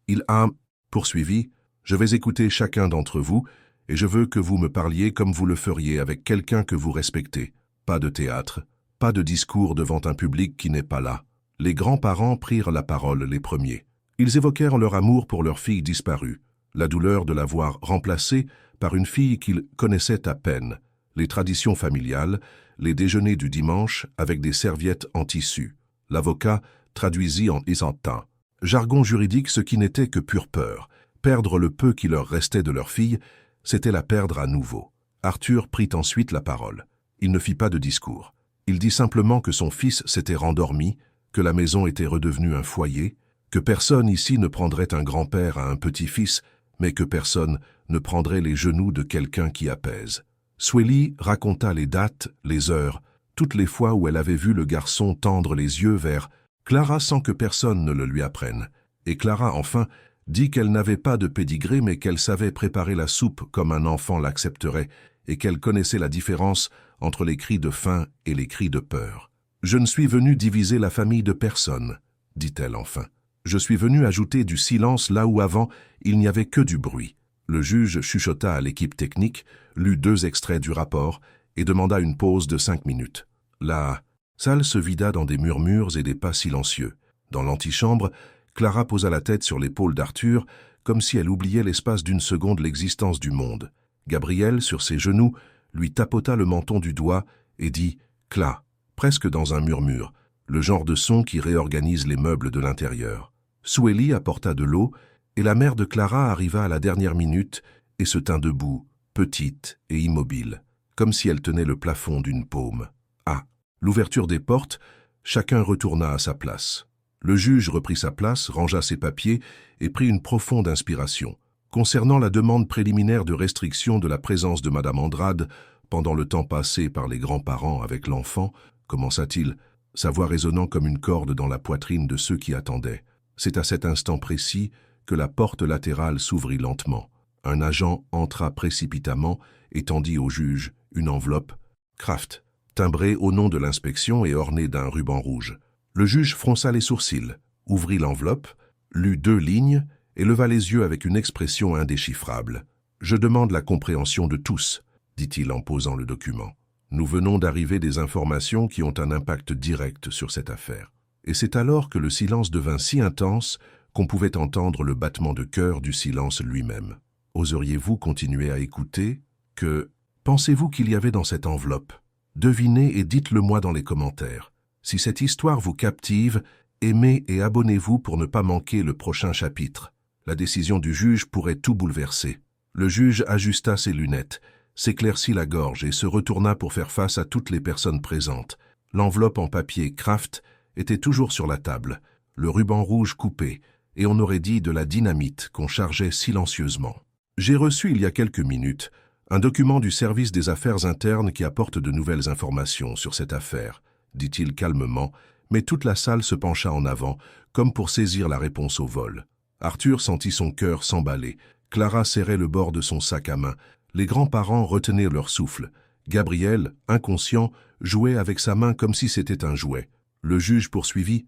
Il a poursuivi « Je vais écouter chacun d'entre vous, et je veux que vous me parliez comme vous le feriez avec quelqu'un que vous respectez. Pas de théâtre, pas de discours devant un public qui n'est pas là. » Les grands-parents prirent la parole les premiers. Ils évoquèrent leur amour pour leur fille disparue, la douleur de la voir remplacée par une fille qu'ils connaissaient à peine, les traditions familiales, les déjeuners du dimanche avec des serviettes en tissu. L'avocat traduisit en isantin. Jargon juridique, ce qui n'était que pure peur. Perdre le peu qui leur restait de leur fille, c'était la perdre à nouveau. Arthur prit ensuite la parole. Il ne fit pas de discours. Il dit simplement que son fils s'était rendormi, que la maison était redevenue un foyer, que personne ici ne prendrait un grand-père à un petit-fils, mais que personne ne prendrait les genoux de quelqu'un qui apaise. Sueli raconta les dates, les heures, toutes les fois où elle avait vu le garçon tendre les yeux vers Clara sans que personne ne le lui apprenne. Et Clara, enfin, dit qu'elle n'avait pas de pédigré mais qu'elle savait préparer la soupe comme un enfant l'accepterait et qu'elle connaissait la différence entre les cris de faim et les cris de peur. « Je ne suis venue diviser la famille de personne, » dit-elle enfin. « Je suis venue ajouter du silence là où avant il n'y avait que du bruit. » Le juge chuchota à l'équipe technique, lut 2 extraits du rapport et demanda une pause de 5 minutes. La salle se vida dans des murmures et des pas silencieux. Dans l'antichambre, Clara posa la tête sur l'épaule d'Arthur, comme si elle oubliait l'espace d'une seconde l'existence du monde. Gabriel, sur ses genoux, lui tapota le menton du doigt et dit « Cla », presque dans un murmure, le genre de son qui réorganise les meubles de l'intérieur. Sueli apporta de l'eau, et la mère de Clara arriva à la dernière minute et se tint debout, petite et immobile, comme si elle tenait le plafond d'une paume. À l'ouverture des portes, chacun retourna à sa place. Le juge reprit sa place, rangea ses papiers et prit une profonde inspiration. Concernant la demande préliminaire de restriction de la présence de Madame Andrade pendant le temps passé par les grands-parents avec l'enfant, commença-t-il, sa voix résonnant comme une corde dans la poitrine de ceux qui attendaient. C'est à cet instant précis que la porte latérale s'ouvrit lentement. Un agent entra précipitamment et tendit au juge une enveloppe « Kraft », timbrée au nom de l'inspection et ornée d'un ruban rouge. Le juge fronça les sourcils, ouvrit l'enveloppe, lut 2 lignes et leva les yeux avec une expression indéchiffrable. « Je demande la compréhension de tous », dit-il en posant le document. « Nous venons d'arriver des informations qui ont un impact direct sur cette affaire. » Et c'est alors que le silence devint si intense qu'on pouvait entendre le battement de cœur du silence lui-même. Oseriez-vous continuer à écouter? Que pensez-vous qu'il y avait dans cette enveloppe? Devinez et dites-le-moi dans les commentaires. Si cette histoire vous captive, aimez et abonnez-vous pour ne pas manquer le prochain chapitre. La décision du juge pourrait tout bouleverser. Le juge ajusta ses lunettes, s'éclaircit la gorge et se retourna pour faire face à toutes les personnes présentes. L'enveloppe en papier Kraft était toujours sur la table. le ruban rouge coupé, et on aurait dit de la dynamite qu'on chargeait silencieusement. J'ai reçu il y a quelques minutes un document du service des affaires internes qui apporte de nouvelles informations sur cette affaire, dit-il calmement, mais toute la salle se pencha en avant, comme pour saisir la réponse au vol. Arthur sentit son cœur s'emballer. Clara serrait le bord de son sac à main. Les grands-parents retenaient leur souffle. Gabriel, inconscient, jouait avec sa main comme si c'était un jouet. Le juge poursuivit.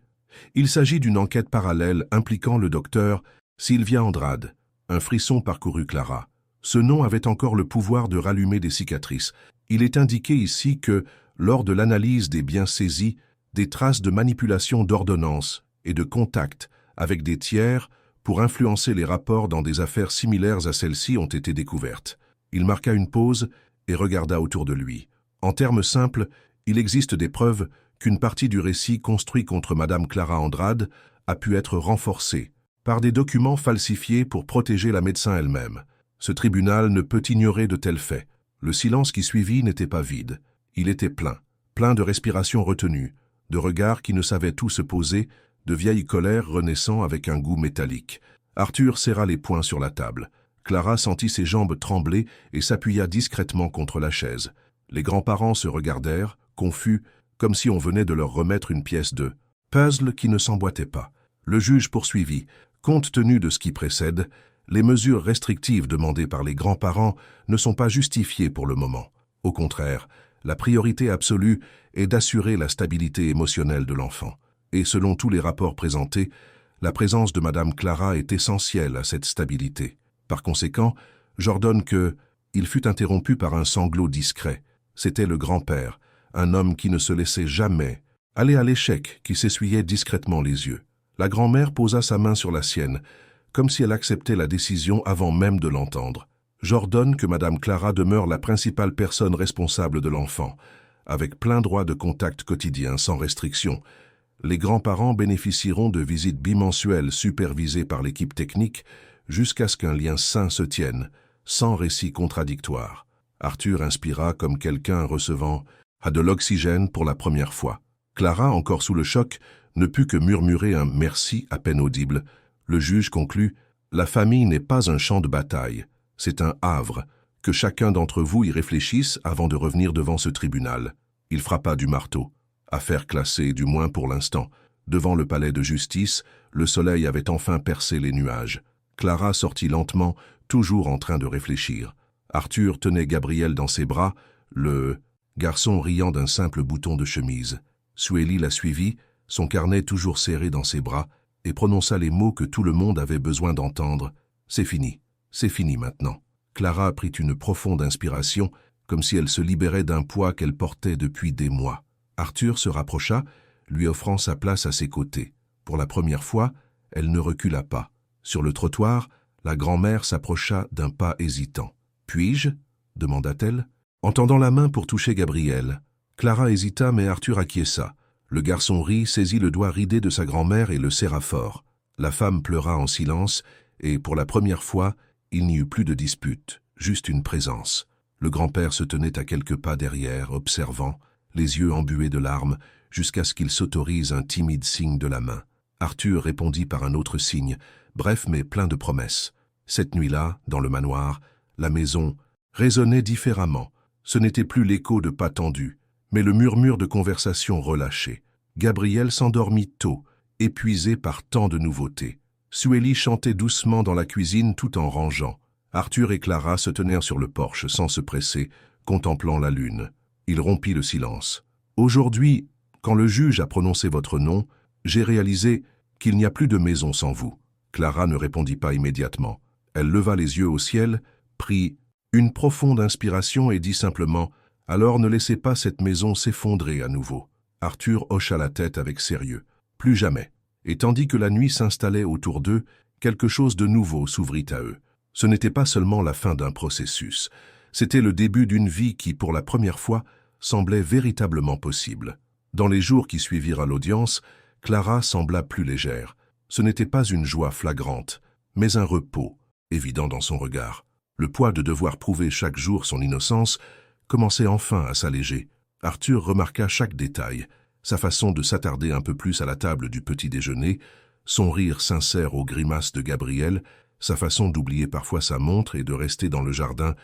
Il s'agit d'une enquête parallèle impliquant le docteur Sylvia Andrade. Un frisson parcourut Clara. Ce nom avait encore le pouvoir de rallumer des cicatrices. Il est indiqué ici que, lors de l'analyse des biens saisis, des traces de manipulation d'ordonnances et de contacts avec des tiers pour influencer les rapports dans des affaires similaires à celle-ci ont été découvertes. Il marqua une pause et regarda autour de lui. En termes simples, il existe des preuves qu'une partie du récit construit contre Madame Clara Andrade a pu être renforcée par des documents falsifiés pour protéger la médecin elle-même. Ce tribunal ne peut ignorer de tels faits. Le silence qui suivit n'était pas vide. Il était plein de respirations retenues, de regards qui ne savaient où se poser, de vieilles colères renaissant avec un goût métallique. Arthur serra les poings sur la table. Clara sentit ses jambes trembler et s'appuya discrètement contre la chaise. Les grands-parents se regardèrent, confus, comme si on venait de leur remettre une pièce de puzzle qui ne s'emboîtait pas. Le juge poursuivit. Compte tenu de ce qui précède, les mesures restrictives demandées par les grands-parents ne sont pas justifiées pour le moment. Au contraire, la priorité absolue est d'assurer la stabilité émotionnelle de l'enfant. Et selon tous les rapports présentés, la présence de Madame Clara est essentielle à cette stabilité. Par conséquent, j'ordonne que... Il fut interrompu par un sanglot discret. C'était le grand-père, un homme qui ne se laissait jamais aller à l'échec, qui s'essuyait discrètement les yeux. La grand-mère posa sa main sur la sienne, comme si elle acceptait la décision avant même de l'entendre. J'ordonne que Madame Clara demeure la principale personne responsable de l'enfant, avec plein droit de contact quotidien sans restriction. Les grands-parents bénéficieront de visites bimensuelles supervisées par l'équipe technique jusqu'à ce qu'un lien sain se tienne, sans récit contradictoire. Arthur inspira comme quelqu'un recevant de l'oxygène pour la première fois. Clara, encore sous le choc, ne put que murmurer un merci à peine audible. Le juge conclut « La famille n'est pas un champ de bataille, c'est un havre, que chacun d'entre vous y réfléchisse avant de revenir devant ce tribunal. » Il frappa du marteau. Affaire classée, du moins pour l'instant. Devant le palais de justice, le soleil avait enfin percé les nuages. Clara sortit lentement, toujours en train de réfléchir. Arthur tenait Gabriel dans ses bras, le garçon riant d'un simple bouton de chemise. Suélie la suivit, son carnet toujours serré dans ses bras, et prononça les mots que tout le monde avait besoin d'entendre. « C'est fini maintenant. » Clara prit une profonde inspiration, comme si elle se libérait d'un poids qu'elle portait depuis des mois. Arthur se rapprocha, lui offrant sa place à ses côtés. Pour la première fois, elle ne recula pas. Sur le trottoir, la grand-mère s'approcha d'un pas hésitant. « Puis-je » demanda-t-elle, en tendant la main pour toucher Gabriel. Clara hésita, mais Arthur acquiesça. Le garçon rit, saisit le doigt ridé de sa grand-mère et le serra fort. La femme pleura en silence, et pour la première fois, il n'y eut plus de dispute, juste une présence. Le grand-père se tenait à quelques pas derrière, observant, les yeux embués de larmes, jusqu'à ce qu'il s'autorise un timide signe de la main. Arthur répondit par un autre signe, bref mais plein de promesses. Cette nuit-là, dans le manoir, la maison résonnait différemment. Ce n'était plus l'écho de pas tendus, mais le murmure de conversation relâchée. Gabriel s'endormit tôt, épuisé par tant de nouveautés. Suélie chantait doucement dans la cuisine tout en rangeant. Arthur et Clara se tenèrent sur le porche sans se presser, contemplant la lune. Il rompit le silence. « Aujourd'hui, quand le juge a prononcé votre nom, j'ai réalisé qu'il n'y a plus de maison sans vous. » Clara ne répondit pas immédiatement. Elle leva les yeux au ciel, prit une profonde inspiration et dit simplement « Alors ne laissez pas cette maison s'effondrer à nouveau. » Arthur hocha la tête avec sérieux. « Plus jamais. » Et tandis que la nuit s'installait autour d'eux, quelque chose de nouveau s'ouvrit à eux. Ce n'était pas seulement la fin d'un processus, c'était le début d'une vie qui, pour la première fois, semblait véritablement possible. Dans les jours qui suivirent à l'audience, Clara sembla plus légère. Ce n'était pas une joie flagrante, mais un repos, évident dans son regard. Le poids de devoir prouver chaque jour son innocence commençait enfin à s'alléger. Arthur remarqua chaque détail, sa façon de s'attarder un peu plus à la table du petit déjeuner, son rire sincère aux grimaces de Gabriel, sa façon d'oublier parfois sa montre et de rester dans le jardin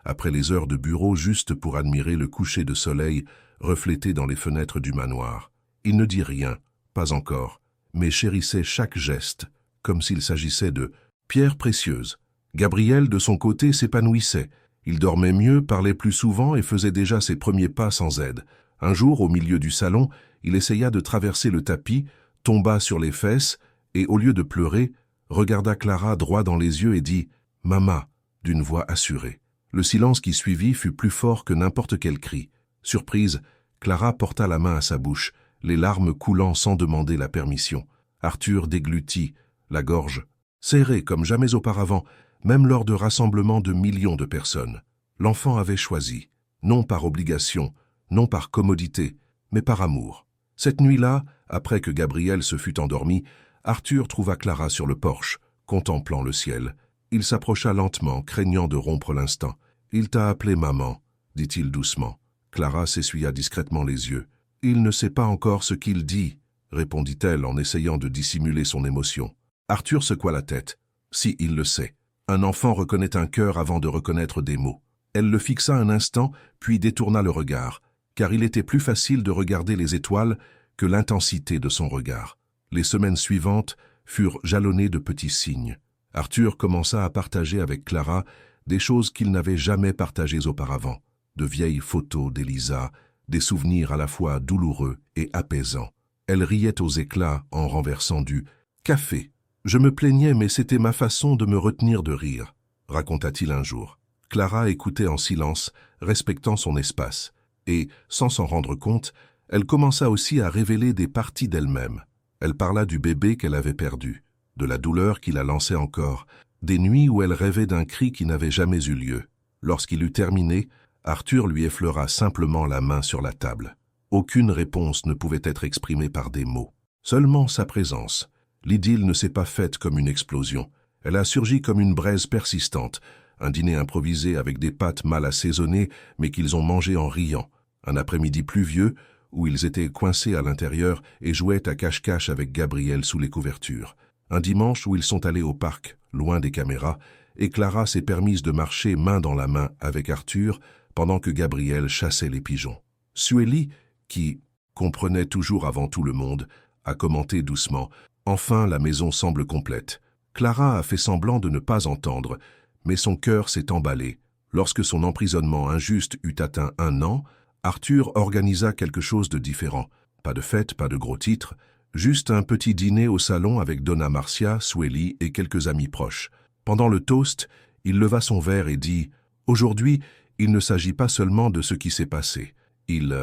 après les heures de bureau juste pour admirer le coucher de soleil reflété dans les fenêtres du manoir. Il ne dit rien, pas encore, mais chérissait chaque geste, comme s'il s'agissait de pierres précieuses. Gabriel, de son côté, s'épanouissait. Il dormait mieux, parlait plus souvent et faisait déjà ses premiers pas sans aide. Un jour, au milieu du salon, il essaya de traverser le tapis, tomba sur les fesses et, au lieu de pleurer, regarda Clara droit dans les yeux et dit « Mama » d'une voix assurée. Le silence qui suivit fut plus fort que n'importe quel cri. Surprise, Clara porta la main à sa bouche, les larmes coulant sans demander la permission. Arthur déglutit, la gorge serrée comme jamais auparavant, même lors de rassemblements de millions de personnes. L'enfant avait choisi, non par obligation, non par commodité, mais par amour. Cette nuit-là, après que Gabriel se fut endormi, Arthur trouva Clara sur le porche, contemplant le ciel. Il s'approcha lentement, craignant de rompre l'instant. « Il t'a appelé maman », dit-il doucement. Clara s'essuya discrètement les yeux. « Il ne sait pas encore ce qu'il dit », répondit-elle en essayant de dissimuler son émotion. Arthur secoua la tête. « Si, il le sait. Un enfant reconnaît un cœur avant de reconnaître des mots. » Elle le fixa un instant, puis détourna le regard, car il était plus facile de regarder les étoiles que l'intensité de son regard. Les semaines suivantes furent jalonnées de petits signes. Arthur commença à partager avec Clara des choses qu'il n'avait jamais partagées auparavant, de vieilles photos d'Elisa, des souvenirs à la fois douloureux et apaisants. Elle riait aux éclats en renversant du café. « Je me plaignais, mais c'était ma façon de me retenir de rire », raconta-t-il un jour. Clara écoutait en silence, respectant son espace, et, sans s'en rendre compte, elle commença aussi à révéler des parties d'elle-même. Elle parla du bébé qu'elle avait perdu, de la douleur qui la lançait encore, des nuits où elle rêvait d'un cri qui n'avait jamais eu lieu. Lorsqu'il eut terminé, Arthur lui effleura simplement la main sur la table. Aucune réponse ne pouvait être exprimée par des mots. Seulement sa présence. L'idylle ne s'est pas faite comme une explosion. Elle a surgi comme une braise persistante, un dîner improvisé avec des pâtes mal assaisonnées, mais qu'ils ont mangé en riant. Un après-midi pluvieux, où ils étaient coincés à l'intérieur et jouaient à cache-cache avec Gabriel sous les couvertures. Un dimanche où ils sont allés au parc, loin des caméras, et Clara s'est permise de marcher main dans la main avec Arthur pendant que Gabriel chassait les pigeons. Sueli, qui comprenait toujours avant tout le monde, a commenté doucement « Enfin, la maison semble complète ». Clara a fait semblant de ne pas entendre, mais son cœur s'est emballé. Lorsque son emprisonnement injuste eut atteint 1 an, Arthur organisa quelque chose de différent. Pas de fête, pas de gros titres, juste un petit dîner au salon avec Donna Marcia, Sueli et quelques amis proches. Pendant le toast, il leva son verre et dit « Aujourd'hui, il ne s'agit pas seulement de ce qui s'est passé. Il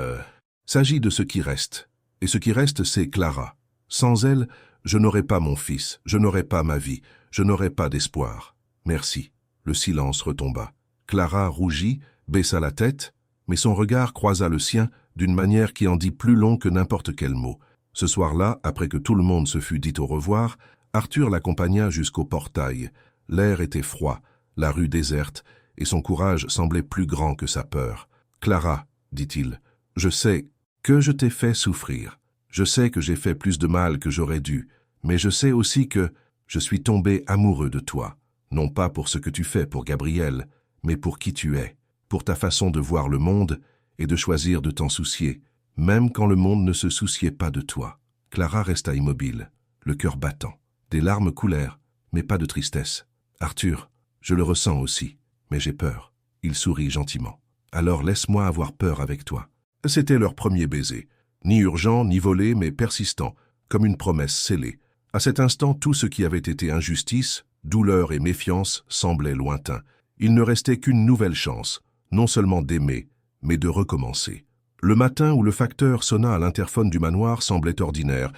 s'agit de ce qui reste. Et ce qui reste, c'est Clara. Sans elle, je n'aurais pas mon fils, je n'aurais pas ma vie, je n'aurais pas d'espoir. Merci. » Le silence retomba. Clara rougit, baissa la tête, mais son regard croisa le sien d'une manière qui en dit plus long que n'importe quel mot. Ce soir-là, après que tout le monde se fut dit au revoir, Arthur l'accompagna jusqu'au portail. L'air était froid, la rue déserte, et son courage semblait plus grand que sa peur. « Clara, dit-il, je sais que je t'ai fait souffrir. Je sais que j'ai fait plus de mal que j'aurais dû, mais je sais aussi que je suis tombé amoureux de toi. Non pas pour ce que tu fais pour Gabriel, mais pour qui tu es, pour ta façon de voir le monde et de choisir de t'en soucier, même quand le monde ne se souciait pas de toi. » Clara resta immobile, le cœur battant. Des larmes coulèrent, mais pas de tristesse. « Arthur, je le ressens aussi, mais j'ai peur. » Il sourit gentiment. « Alors laisse-moi avoir peur avec toi. » C'était leur premier baiser. Ni urgent, ni volé, mais persistant, comme une promesse scellée. À cet instant, tout ce qui avait été injustice, douleur et méfiance semblait lointain. Il ne restait qu'une nouvelle chance, non seulement d'aimer, mais de recommencer. Le matin où le facteur sonna à l'interphone du manoir semblait ordinaire,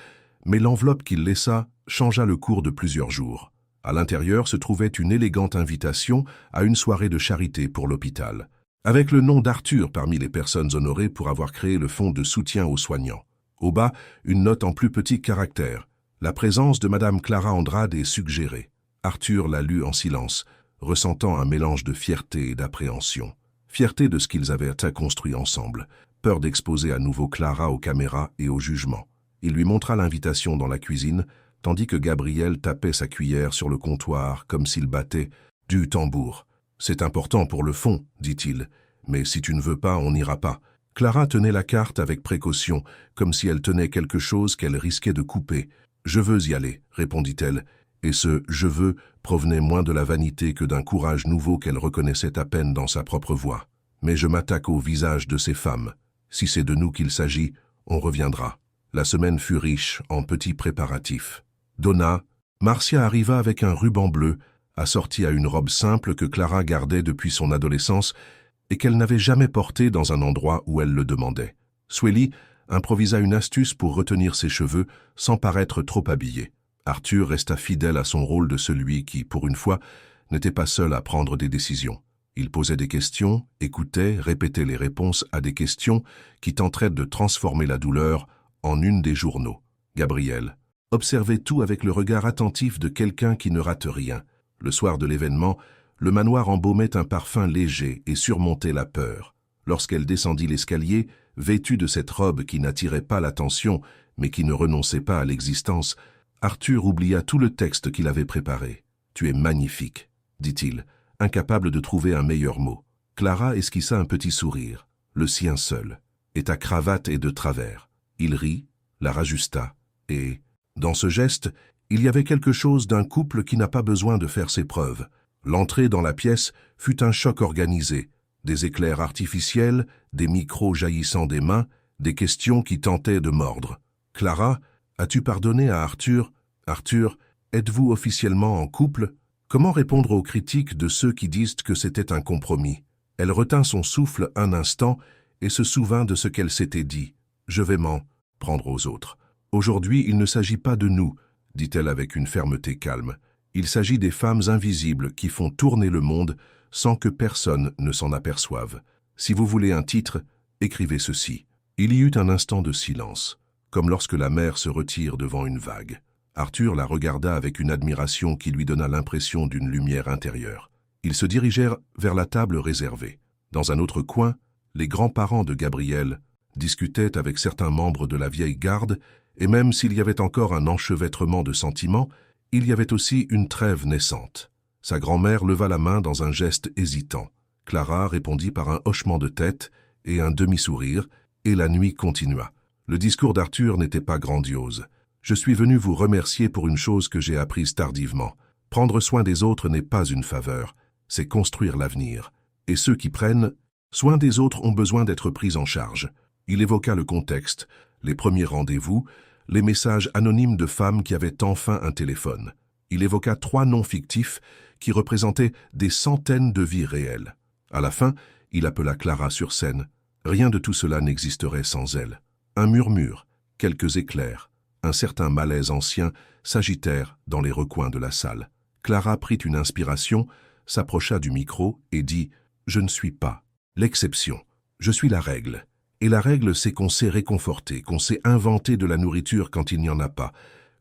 mais l'enveloppe qu'il laissa changea le cours de plusieurs jours. À l'intérieur se trouvait une élégante invitation à une soirée de charité pour l'hôpital, avec le nom d'Arthur parmi les personnes honorées pour avoir créé le fonds de soutien aux soignants. Au bas, une note en plus petit caractère. La présence de Madame Clara Andrade est suggérée. Arthur la lut en silence, ressentant un mélange de fierté et d'appréhension. Fierté de ce qu'ils avaient construit ensemble, peur d'exposer à nouveau Clara aux caméras et au jugement. Il lui montra l'invitation dans la cuisine, tandis que Gabriel tapait sa cuillère sur le comptoir comme s'il battait du tambour. « C'est important pour le fond, dit-il, mais si tu ne veux pas, on n'ira pas. » Clara tenait la carte avec précaution, comme si elle tenait quelque chose qu'elle risquait de couper. « Je veux y aller, » répondit-elle, et ce « je veux » provenait moins de la vanité que d'un courage nouveau qu'elle reconnaissait à peine dans sa propre voix. « Mais je m'attaque au visage de ces femmes. Si c'est de nous qu'il s'agit, on reviendra. » La semaine fut riche en petits préparatifs. Donna, Marcia arriva avec un ruban bleu, assorti à une robe simple que Clara gardait depuis son adolescence et qu'elle n'avait jamais portée dans un endroit où elle le demandait. Swelly improvisa une astuce pour retenir ses cheveux sans paraître trop habillé. Arthur resta fidèle à son rôle de celui qui, pour une fois, n'était pas seul à prendre des décisions. Il posait des questions, écoutait, répétait les réponses à des questions qui tenteraient de transformer la douleur en une des journaux. Gabriel observait tout avec le regard attentif de quelqu'un qui ne rate rien. Le soir de l'événement, le manoir embaumait un parfum léger et surmontait la peur. Lorsqu'elle descendit l'escalier, vêtue de cette robe qui n'attirait pas l'attention, mais qui ne renonçait pas à l'existence, Arthur oublia tout le texte qu'il avait préparé. « Tu es magnifique », dit-il, incapable de trouver un meilleur mot. Clara esquissa un petit sourire, le sien seul, et ta cravate est de travers. Il rit, la rajusta, et, dans ce geste, il y avait quelque chose d'un couple qui n'a pas besoin de faire ses preuves. L'entrée dans la pièce fut un choc organisé, des éclairs artificiels, des micros jaillissant des mains, des questions qui tentaient de mordre. « Clara, as-tu pardonné à Arthur ? Arthur, êtes-vous officiellement en couple ? » Comment répondre aux critiques de ceux qui disent que c'était un compromis? Elle retint son souffle un instant et se souvint de ce qu'elle s'était dit. « Je vais m'en prendre aux autres. Aujourd'hui, il ne s'agit pas de nous, » dit-elle avec une fermeté calme. « Il s'agit des femmes invisibles qui font tourner le monde sans que personne ne s'en aperçoive. Si vous voulez un titre, écrivez ceci. » Il y eut un instant de silence, comme lorsque la mer se retire devant une vague. Arthur la regarda avec une admiration qui lui donna l'impression d'une lumière intérieure. Ils se dirigèrent vers la table réservée. Dans un autre coin, les grands-parents de Gabriel discutaient avec certains membres de la vieille garde, et même s'il y avait encore un enchevêtrement de sentiments, il y avait aussi une trêve naissante. Sa grand-mère leva la main dans un geste hésitant. Clara répondit par un hochement de tête et un demi-sourire, et la nuit continua. Le discours d'Arthur n'était pas grandiose. « Je suis venu vous remercier pour une chose que j'ai apprise tardivement. Prendre soin des autres n'est pas une faveur, c'est construire l'avenir. Et ceux qui prennent soin des autres ont besoin d'être pris en charge. » Il évoqua le contexte, les premiers rendez-vous, les messages anonymes de femmes qui avaient enfin un téléphone. Il évoqua 3 noms fictifs qui représentaient des centaines de vies réelles. À la fin, il appela Clara sur scène. Rien de tout cela n'existerait sans elle. Un murmure, quelques éclairs, un certain malaise ancien s'agitèrent dans les recoins de la salle. Clara prit une inspiration, s'approcha du micro et dit « Je ne suis pas l'exception, je suis la règle. » Et la règle, c'est qu'on sait réconforter, qu'on sait inventer de la nourriture quand il n'y en a pas,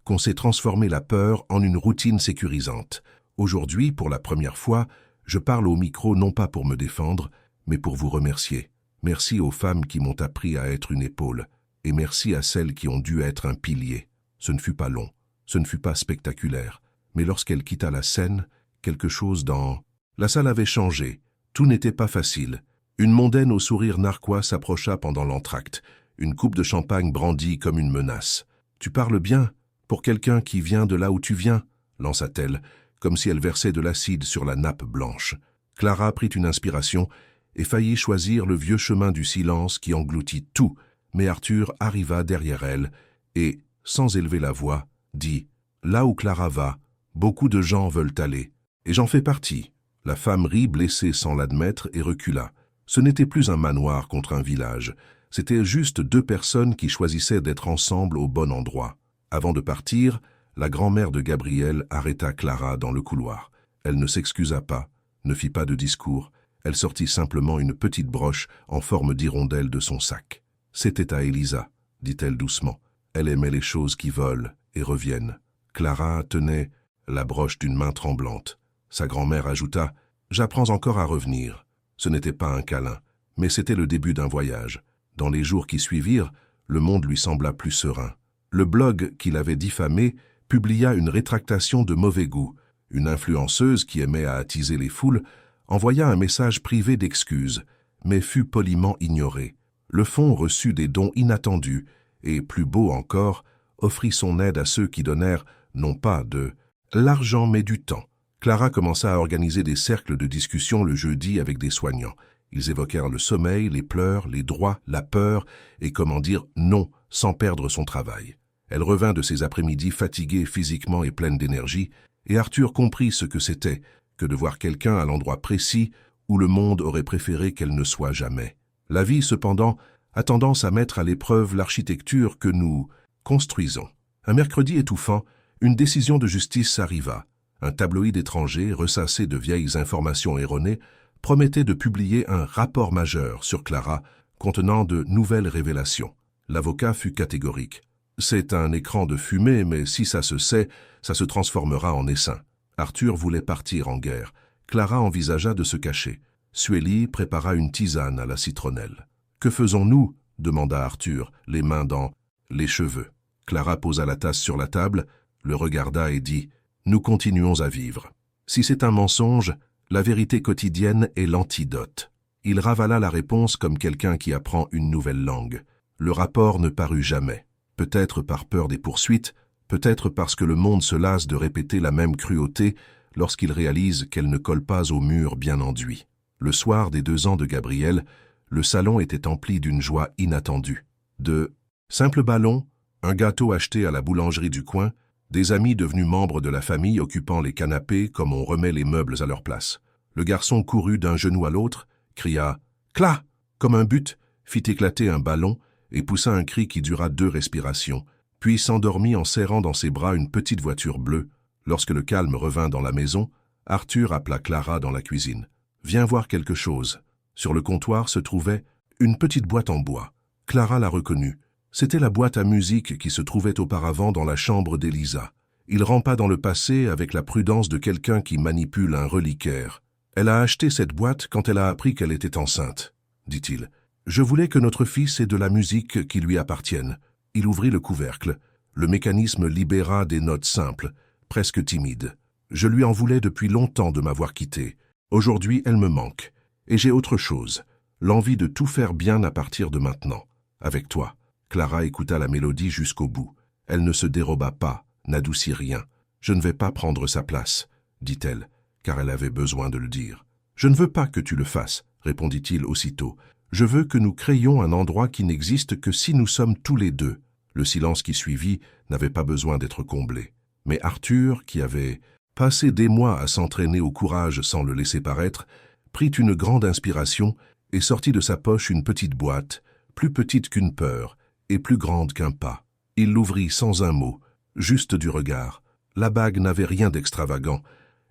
qu'on sait transformer la peur en une routine sécurisante. Aujourd'hui, pour la première fois, je parle au micro non pas pour me défendre, mais pour vous remercier. Merci aux femmes qui m'ont appris à être une épaule, et merci à celles qui ont dû être un pilier. Ce ne fut pas long, ce ne fut pas spectaculaire, mais lorsqu'elle quitta la scène, quelque chose dans... La salle avait changé, tout n'était pas facile. Une mondaine au sourire narquois s'approcha pendant l'entracte, une coupe de champagne brandie comme une menace. « Tu parles bien, pour quelqu'un qui vient de là où tu viens » lança-t-elle, comme si elle versait de l'acide sur la nappe blanche. Clara prit une inspiration et faillit choisir le vieux chemin du silence qui engloutit tout, mais Arthur arriva derrière elle et, sans élever la voix, dit « Là où Clara va, beaucoup de gens veulent aller, et j'en fais partie. » La femme rit, blessée sans l'admettre, et recula. Ce n'était plus un manoir contre un village, c'était juste 2 personnes qui choisissaient d'être ensemble au bon endroit. Avant de partir, la grand-mère de Gabriel arrêta Clara dans le couloir. Elle ne s'excusa pas, ne fit pas de discours, elle sortit simplement une petite broche en forme d'hirondelle de son sac. « C'était à Elisa, » dit-elle doucement. Elle aimait les choses qui volent et reviennent. Clara tenait la broche d'une main tremblante. Sa grand-mère ajouta « J'apprends encore à revenir. » Ce n'était pas un câlin, mais c'était le début d'un voyage. Dans les jours qui suivirent, le monde lui sembla plus serein. Le blog qu'il avait diffamé publia une rétractation de mauvais goût. Une influenceuse qui aimait à attiser les foules envoya un message privé d'excuses, mais fut poliment ignoré. Le fonds reçut des dons inattendus et, plus beau encore, offrit son aide à ceux qui donnèrent, non pas de l'argent mais du temps. Clara commença à organiser des cercles de discussion le jeudi avec des soignants. Ils évoquèrent le sommeil, les pleurs, les droits, la peur et comment dire non sans perdre son travail. Elle revint de ses après-midi fatiguée physiquement et pleine d'énergie, et Arthur comprit ce que c'était que de voir quelqu'un à l'endroit précis où le monde aurait préféré qu'elle ne soit jamais. La vie, cependant, a tendance à mettre à l'épreuve l'architecture que nous construisons. Un mercredi étouffant, une décision de justice arriva. Un tabloïd étranger, ressassé de vieilles informations erronées, promettait de publier un rapport majeur sur Clara contenant de nouvelles révélations. L'avocat fut catégorique. « C'est un écran de fumée, mais si ça se sait, ça se transformera en essaim. » Arthur voulait partir en guerre. Clara envisagea de se cacher. Suélie prépara une tisane à la citronnelle. « Que faisons-nous » demanda Arthur, les mains dans les cheveux. Clara posa la tasse sur la table, le regarda et dit « Nous continuons à vivre. Si c'est un mensonge, la vérité quotidienne est l'antidote. » Il ravala la réponse comme quelqu'un qui apprend une nouvelle langue. Le rapport ne parut jamais. Peut-être par peur des poursuites, peut-être parce que le monde se lasse de répéter la même cruauté lorsqu'il réalise qu'elle ne colle pas au mur bien enduit. Le soir des 2 ans de Gabriel, le salon était empli d'une joie inattendue. De simples ballons, un gâteau acheté à la boulangerie du coin, des amis devenus membres de la famille occupant les canapés comme on remet les meubles à leur place. Le garçon courut d'un genou à l'autre, cria « Cla !» comme un but, fit éclater un ballon et poussa un cri qui dura 2 respirations, puis s'endormit en serrant dans ses bras une petite voiture bleue. Lorsque le calme revint dans la maison, Arthur appela Clara dans la cuisine. « Viens voir quelque chose. » Sur le comptoir se trouvait une petite boîte en bois. Clara la reconnut. C'était la boîte à musique qui se trouvait auparavant dans la chambre d'Elisa. Il rampa dans le passé avec la prudence de quelqu'un qui manipule un reliquaire. « Elle a acheté cette boîte quand elle a appris qu'elle était enceinte, » dit-il. « Je voulais que notre fils ait de la musique qui lui appartienne. » Il ouvrit le couvercle. Le mécanisme libéra des notes simples, presque timides. Je lui en voulais depuis longtemps de m'avoir quitté. Aujourd'hui, elle me manque. Et j'ai autre chose, l'envie de tout faire bien à partir de maintenant, avec toi. Clara écouta la mélodie jusqu'au bout. Elle ne se déroba pas, n'adoucit rien. « Je ne vais pas prendre sa place, » dit-elle, car elle avait besoin de le dire. « Je ne veux pas que tu le fasses, » répondit-il aussitôt. « Je veux que nous créions un endroit qui n'existe que si nous sommes tous les deux. » Le silence qui suivit n'avait pas besoin d'être comblé. Mais Arthur, qui avait passé des mois à s'entraîner au courage sans le laisser paraître, prit une grande inspiration et sortit de sa poche une petite boîte, plus petite qu'une peur et plus grande qu'un pas. Il l'ouvrit sans un mot, juste du regard. La bague n'avait rien d'extravagant.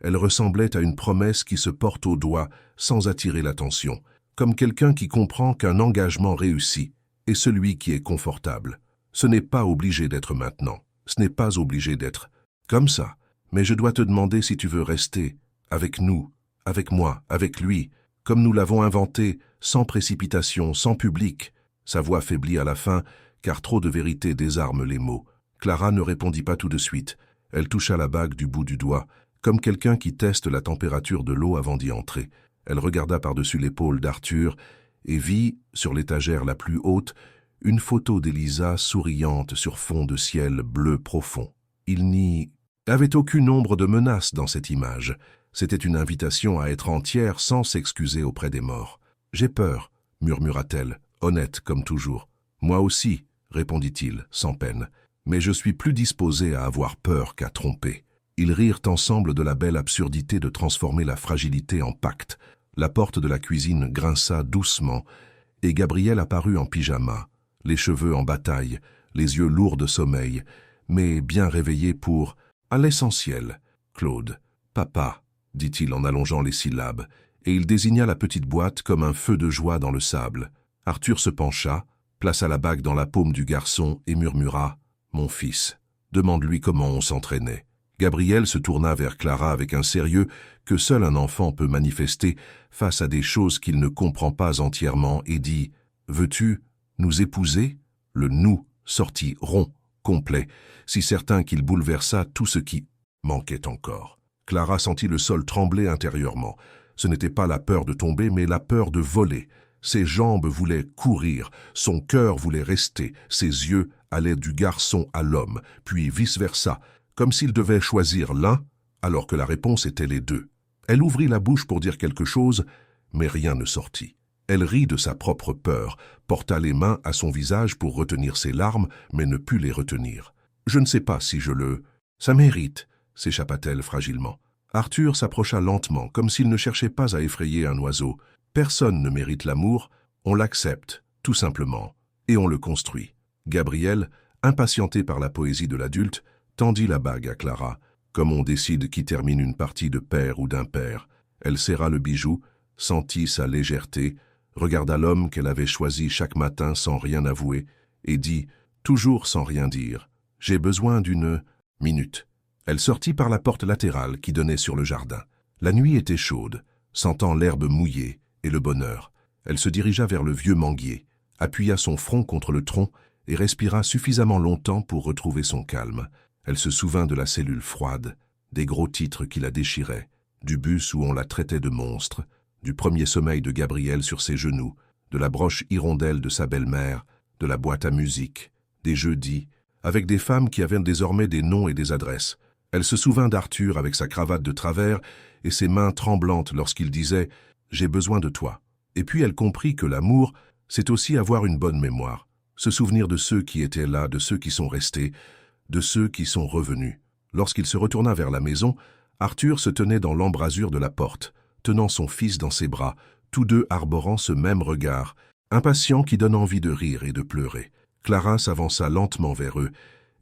Elle ressemblait à une promesse qui se porte au doigt sans attirer l'attention, comme quelqu'un qui comprend qu'un engagement réussi est celui qui est confortable. Ce n'est pas obligé d'être maintenant, ce n'est pas obligé d'être comme ça, mais je dois te demander si tu veux rester avec nous, avec moi, avec lui, comme nous l'avons inventé, sans précipitation, sans public. Sa voix faiblit à la fin, car trop de vérité désarme les mots. Clara ne répondit pas tout de suite. Elle toucha la bague du bout du doigt, comme quelqu'un qui teste la température de l'eau avant d'y entrer. Elle regarda par-dessus l'épaule d'Arthur et vit, sur l'étagère la plus haute, une photo d'Elisa souriante sur fond de ciel bleu profond. Il n'y avait aucune ombre de menace dans cette image. C'était une invitation à être entière sans s'excuser auprès des morts. « J'ai peur », murmura-t-elle, honnête comme toujours. « Moi aussi », répondit-il, sans peine. « Mais je suis plus disposé à avoir peur qu'à tromper. » Ils rirent ensemble de la belle absurdité de transformer la fragilité en pacte. La porte de la cuisine grinça doucement, et Gabriel apparut en pyjama, les cheveux en bataille, les yeux lourds de sommeil, mais bien réveillé pour « à l'essentiel ». « Claude, papa », dit-il en allongeant les syllabes, et il désigna la petite boîte comme un feu de joie dans le sable. Arthur se pencha, plaça la bague dans la paume du garçon et murmura « Mon fils, demande-lui comment on s'entraînait ». Gabriel se tourna vers Clara avec un sérieux que seul un enfant peut manifester face à des choses qu'il ne comprend pas entièrement et dit « Veux-tu Nous épouser? Le « nous » sortit rond, complet, si certain qu'il bouleversa tout ce qui manquait encore. Clara sentit le sol trembler intérieurement. Ce n'était pas la peur de tomber, mais la peur de voler. Ses jambes voulaient courir, son cœur voulait rester, ses yeux allaient du garçon à l'homme, puis vice-versa, comme s'il devait choisir l'un, alors que la réponse était les deux. Elle ouvrit la bouche pour dire quelque chose, mais rien ne sortit. Elle rit de sa propre peur, porta les mains à son visage pour retenir ses larmes, mais ne put les retenir. « Je ne sais pas si je le... Ça mérite », s'échappa-t-elle fragilement. Arthur s'approcha lentement, comme s'il ne cherchait pas à effrayer un oiseau. Personne ne mérite l'amour, on l'accepte, tout simplement, et on le construit. Gabriel, impatienté par la poésie de l'adulte, tendit la bague à Clara, comme on décide qui termine une partie de pair ou d'impair. Elle serra le bijou, sentit sa légèreté, regarda l'homme qu'elle avait choisi chaque matin sans rien avouer, et dit, toujours sans rien dire, « J'ai besoin d'une minute. » Elle sortit par la porte latérale qui donnait sur le jardin. La nuit était chaude, sentant l'herbe mouillée et le bonheur. Elle se dirigea vers le vieux manguier, appuya son front contre le tronc et respira suffisamment longtemps pour retrouver son calme. Elle se souvint de la cellule froide, des gros titres qui la déchiraient, du bus où on la traitait de monstre, du premier sommeil de Gabriel sur ses genoux, de la broche hirondelle de sa belle-mère, de la boîte à musique, des jeudis, avec des femmes qui avaient désormais des noms et des adresses. Elle se souvint d'Arthur avec sa cravate de travers et ses mains tremblantes lorsqu'il disait « J'ai besoin de toi ». Et puis elle comprit que l'amour, c'est aussi avoir une bonne mémoire, se souvenir de ceux qui étaient là, de ceux qui sont restés, de ceux qui sont revenus. Lorsqu'il se retourna vers la maison, Arthur se tenait dans l'embrasure de la porte, tenant son fils dans ses bras, tous deux arborant ce même regard, impatient qui donne envie de rire et de pleurer. Clara s'avança lentement vers eux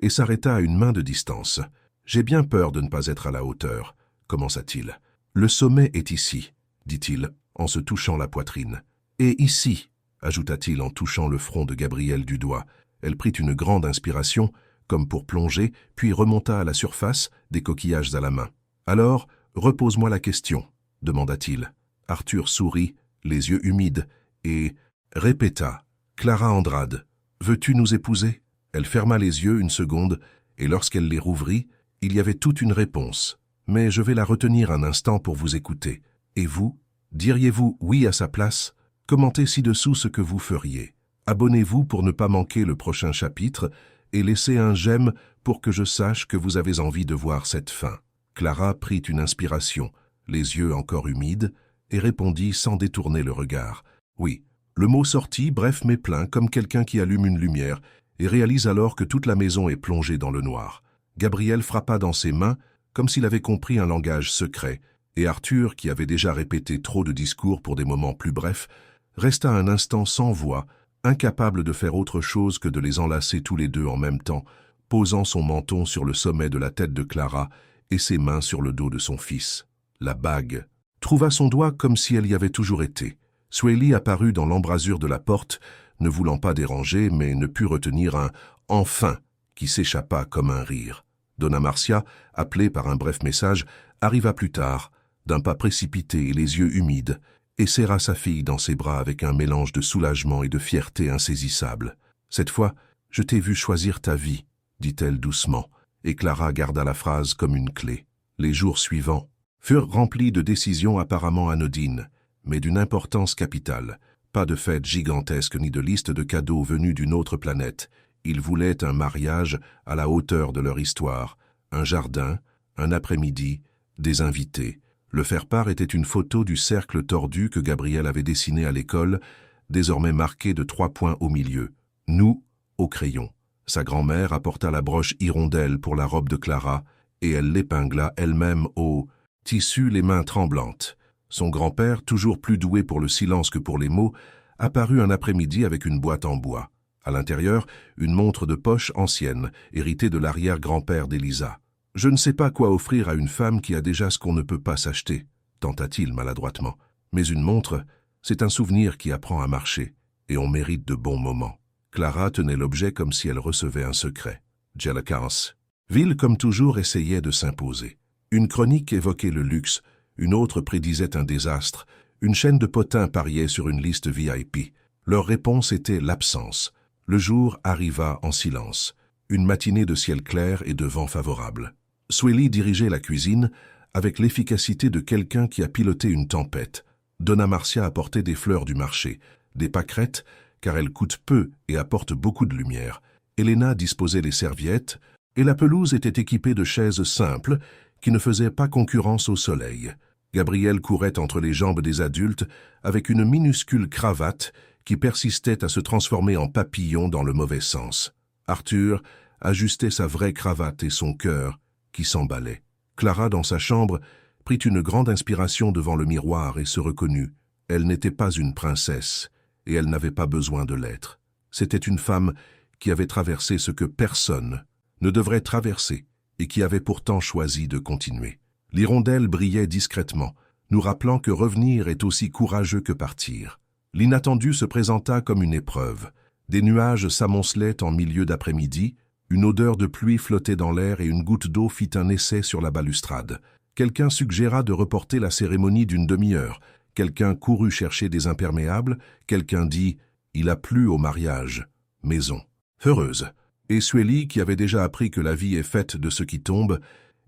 et s'arrêta à une main de distance. « J'ai bien peur de ne pas être à la hauteur, » commença-t-il. « Le sommet est ici, » dit-il, en se touchant la poitrine. « Et ici, » ajouta-t-il en touchant le front de Gabrielle du doigt. Elle prit une grande inspiration, comme pour plonger, puis remonta à la surface, des coquillages à la main. « Alors, repose-moi la question, » demanda-t-il. Arthur sourit, les yeux humides, et répéta « Clara Andrade, veux-tu nous épouser ?» Elle ferma les yeux une seconde, et lorsqu'elle les rouvrit, il y avait toute une réponse. Mais je vais la retenir un instant pour vous écouter. Et vous, diriez-vous oui à sa place? Commentez ci-dessous ce que vous feriez. Abonnez-vous pour ne pas manquer le prochain chapitre et laissez un j'aime pour que je sache que vous avez envie de voir cette fin. Clara prit une inspiration, les yeux encore humides, et répondit sans détourner le regard. Oui, le mot sortit, bref mais plein, comme quelqu'un qui allume une lumière, et réalise alors que toute la maison est plongée dans le noir. Gabriel frappa dans ses mains, comme s'il avait compris un langage secret, et Arthur, qui avait déjà répété trop de discours pour des moments plus brefs, resta un instant sans voix, incapable de faire autre chose que de les enlacer tous les deux en même temps, posant son menton sur le sommet de la tête de Clara et ses mains sur le dos de son fils. La bague trouva son doigt comme si elle y avait toujours été. Swaley apparut dans l'embrasure de la porte, ne voulant pas déranger, mais ne put retenir un « enfin » qui s'échappa comme un rire. Donna Marcia, appelée par un bref message, arriva plus tard, d'un pas précipité et les yeux humides, et serra sa fille dans ses bras avec un mélange de soulagement et de fierté insaisissable. « Cette fois, je t'ai vu choisir ta vie », dit-elle doucement, et Clara garda la phrase comme une clé. Les jours suivants furent remplis de décisions apparemment anodines, mais d'une importance capitale. Pas de fête gigantesque ni de liste de cadeaux venus d'une autre planète. Ils voulaient un mariage à la hauteur de leur histoire, un jardin, un après-midi, des invités. Le faire-part était une photo du cercle tordu que Gabriel avait dessiné à l'école, désormais marqué de 3 points au milieu. Nous, au crayon. Sa grand-mère apporta la broche hirondelle pour la robe de Clara, et elle l'épingla elle-même au tissu les mains tremblantes. Son grand-père, toujours plus doué pour le silence que pour les mots, apparut un après-midi avec une boîte en bois. À l'intérieur, une montre de poche ancienne, héritée de l'arrière-grand-père d'Elisa. « Je ne sais pas quoi offrir à une femme qui a déjà ce qu'on ne peut pas s'acheter », tenta-t-il maladroitement. « Mais une montre, c'est un souvenir qui apprend à marcher, et on mérite de bons moments. » Clara tenait l'objet comme si elle recevait un secret. Jellicance. Ville, comme toujours, essayait de s'imposer. Une chronique évoquait le luxe, une autre prédisait un désastre, une chaîne de potins pariait sur une liste VIP. Leur réponse était l'absence. Le jour arriva en silence. Une matinée de ciel clair et de vent favorable. Swelly dirigeait la cuisine avec l'efficacité de quelqu'un qui a piloté une tempête. Donna Marcia apportait des fleurs du marché, des pâquerettes, car elles coûtent peu et apportent beaucoup de lumière. Elena disposait les serviettes, et la pelouse était équipée de chaises simples qui ne faisaient pas concurrence au soleil. Gabriel courait entre les jambes des adultes avec une minuscule cravate qui persistait à se transformer en papillon dans le mauvais sens. Arthur ajustait sa vraie cravate et son cœur qui s'emballait. Clara, dans sa chambre, prit une grande inspiration devant le miroir et se reconnut. Elle n'était pas une princesse, et elle n'avait pas besoin de l'être. C'était une femme qui avait traversé ce que personne ne devrait traverser et qui avait pourtant choisi de continuer. L'hirondelle brillait discrètement, nous rappelant que revenir est aussi courageux que partir. L'inattendu se présenta comme une épreuve. Des nuages s'amoncelaient en milieu d'après-midi, une odeur de pluie flottait dans l'air et une goutte d'eau fit un essai sur la balustrade. Quelqu'un suggéra de reporter la cérémonie d'une demi-heure. Quelqu'un courut chercher des imperméables. Quelqu'un dit « Il a plu au mariage. Maison. » Heureuse. Et Swelly, qui avait déjà appris que la vie est faite de ce qui tombe,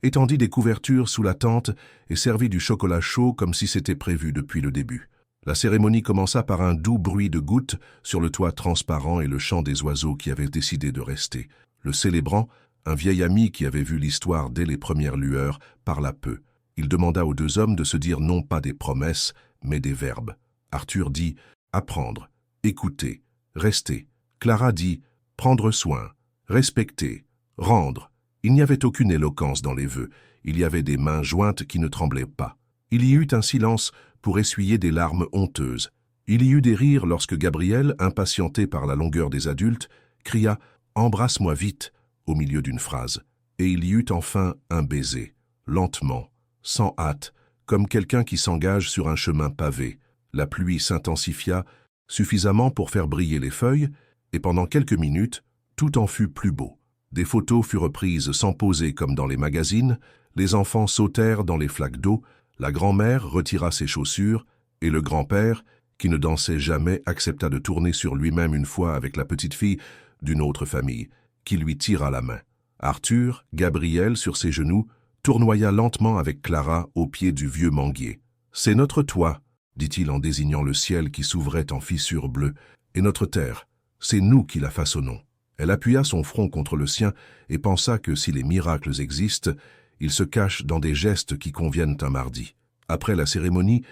étendit des couvertures sous la tente et servit du chocolat chaud comme si c'était prévu depuis le début. La cérémonie commença par un doux bruit de gouttes sur le toit transparent et le chant des oiseaux qui avaient décidé de rester. Le célébrant, un vieil ami qui avait vu l'histoire dès les premières lueurs, parla peu. Il demanda aux deux hommes de se dire non pas des promesses, mais des verbes. Arthur dit « apprendre »,« écouter »,« rester ». Clara dit « prendre soin »,« respecter »,« rendre ». Il n'y avait aucune éloquence dans les vœux. Il y avait des mains jointes qui ne tremblaient pas. Il y eut un silence pour essuyer des larmes honteuses. Il y eut des rires lorsque Gabriel, impatienté par la longueur des adultes, cria « Embrasse-moi vite » au milieu d'une phrase. Et il y eut enfin un baiser, lentement, sans hâte, comme quelqu'un qui s'engage sur un chemin pavé. La pluie s'intensifia suffisamment pour faire briller les feuilles, et pendant quelques minutes, tout en fut plus beau. Des photos furent prises sans poser comme dans les magazines, les enfants sautèrent dans les flaques d'eau, la grand-mère retira ses chaussures, et le grand-père, qui ne dansait jamais, accepta de tourner sur lui-même une fois avec la petite fille d'une autre famille, qui lui tira la main. Arthur, Gabriel, sur ses genoux, tournoya lentement avec Clara au pied du vieux manguier. « C'est notre toit, » dit-il en désignant le ciel qui s'ouvrait en fissures bleues, « et notre terre, c'est nous qui la façonnons. » Elle appuya son front contre le sien et pensa que si les miracles existent, ils se cachent dans des gestes qui conviennent un mardi. Après la cérémonie,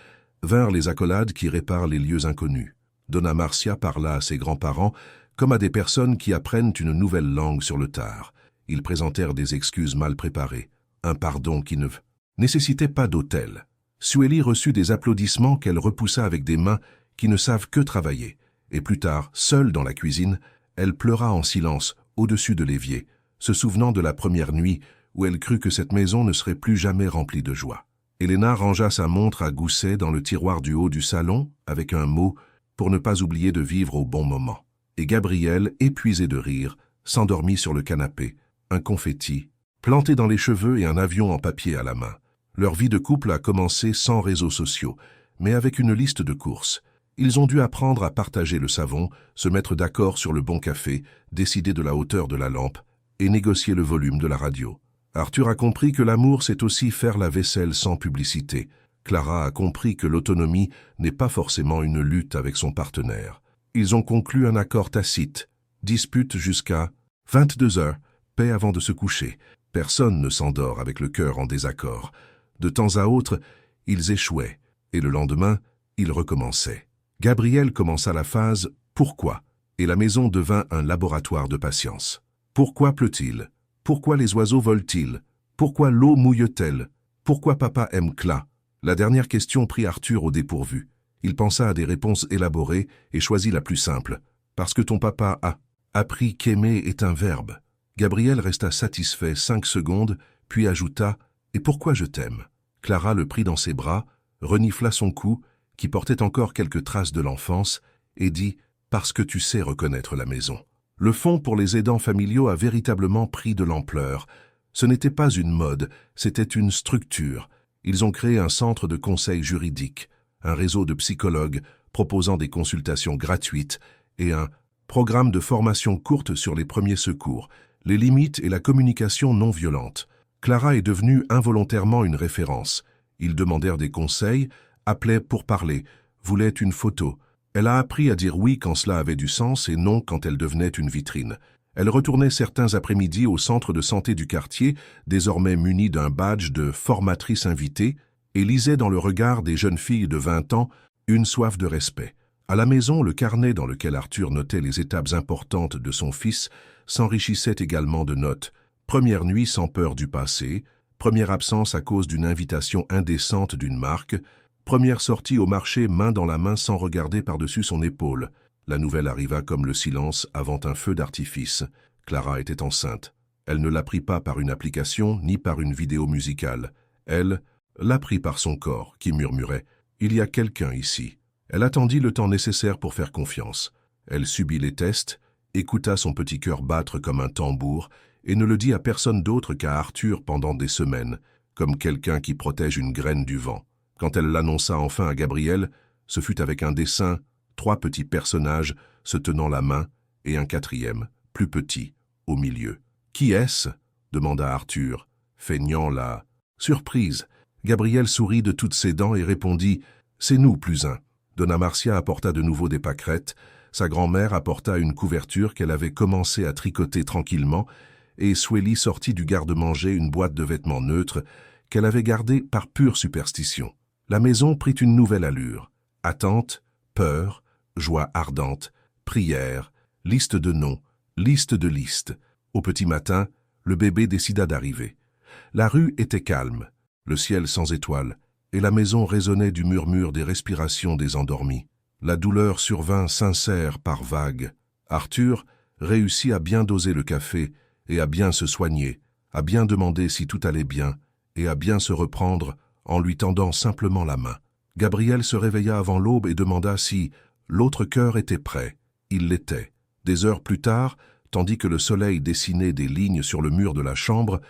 vinrent les accolades qui réparent les lieux inconnus. Donna Marcia parla à ses grands-parents comme à des personnes qui apprennent une nouvelle langue sur le tard. Ils présentèrent des excuses mal préparées, un pardon qui ne nécessitait pas d'autel. Swelly reçut des applaudissements qu'elle repoussa avec des mains qui ne savent que travailler. Et plus tard, seule dans la cuisine, elle pleura en silence, au-dessus de l'évier, se souvenant de la première nuit où elle crut que cette maison ne serait plus jamais remplie de joie. Elena rangea sa montre à gousset dans le tiroir du haut du salon, avec un mot, pour ne pas oublier de vivre au bon moment. Et Gabriel, épuisé de rire, s'endormit sur le canapé, un confetti, planté dans les cheveux et un avion en papier à la main. Leur vie de couple a commencé sans réseaux sociaux, mais avec une liste de courses. Ils ont dû apprendre à partager le savon, se mettre d'accord sur le bon café, décider de la hauteur de la lampe et négocier le volume de la radio. Arthur a compris que l'amour, c'est aussi faire la vaisselle sans publicité. Clara a compris que l'autonomie n'est pas forcément une lutte avec son partenaire. Ils ont conclu un accord tacite, dispute jusqu'à 22 heures, paix avant de se coucher. Personne ne s'endort avec le cœur en désaccord. De temps à autre, ils échouaient, et le lendemain, ils recommençaient. Gabriel commença la phase « Pourquoi ?» et la maison devint un laboratoire de patience. Pourquoi pleut-il? Pourquoi les oiseaux volent-ils? Pourquoi l'eau mouille-t-elle? Pourquoi papa aime Cla? La dernière question prit Arthur au dépourvu. Il pensa à des réponses élaborées et choisit la plus simple. Parce que ton papa a appris qu'aimer est un verbe. Gabriel resta satisfait 5 secondes, puis ajouta « Et pourquoi je t'aime ?» Clara le prit dans ses bras, renifla son cou, qui portait encore quelques traces de l'enfance, et dit « Parce que tu sais reconnaître la maison ». Le fonds pour les aidants familiaux a véritablement pris de l'ampleur. Ce n'était pas une mode, c'était une structure. Ils ont créé un centre de conseil juridique, un réseau de psychologues, proposant des consultations gratuites et un programme de formation courte sur les premiers secours, les limites et la communication non violente. Clara est devenue involontairement une référence. Ils demandèrent des conseils, appelaient pour parler, voulaient une photo. Elle a appris à dire oui quand cela avait du sens et non quand elle devenait une vitrine. Elle retournait certains après-midi au centre de santé du quartier, désormais munie d'un badge de formatrice invitée, et lisait dans le regard des jeunes filles de 20 ans une soif de respect. À la maison, le carnet dans lequel Arthur notait les étapes importantes de son fils s'enrichissait également de notes. Première nuit sans peur du passé, première absence à cause d'une invitation indécente d'une marque, première sortie au marché main dans la main sans regarder par-dessus son épaule. La nouvelle arriva comme le silence avant un feu d'artifice. Clara était enceinte. Elle ne l'apprit pas par une application ni par une vidéo musicale. Elle l'apprit par son corps, qui murmurait « Il y a quelqu'un ici ». Elle attendit le temps nécessaire pour faire confiance. Elle subit les tests, écouta son petit cœur battre comme un tambour et ne le dit à personne d'autre qu'à Arthur pendant des semaines, comme quelqu'un qui protège une graine du vent. Quand elle l'annonça enfin à Gabriel, ce fut avec un dessin, 3 petits personnages se tenant la main et un 4e, plus petit, au milieu. « Qui est-ce » demanda Arthur, feignant la surprise. Gabriel sourit de toutes ses dents et répondit « C'est nous, plus un ». Donna Marcia apporta de nouveau des pâquerettes, sa grand-mère apporta une couverture qu'elle avait commencé à tricoter tranquillement, et Swelly sortit du garde-manger une boîte de vêtements neutres qu'elle avait gardée par pure superstition. La maison prit une nouvelle allure. Attente, peur, joie ardente, prière, liste de noms, liste de listes. Au petit matin, le bébé décida d'arriver. La rue était calme, le ciel sans étoiles, et la maison résonnait du murmure des respirations des endormis. La douleur survint sincère par vagues. Arthur réussit à bien doser le café et à bien se soigner, à bien demander si tout allait bien et à bien se reprendre en lui tendant simplement la main. Gabriel se réveilla avant l'aube et demanda si l'autre cœur était prêt. Il l'était. Des heures plus tard, tandis que le soleil dessinait des lignes sur le mur de la chambre,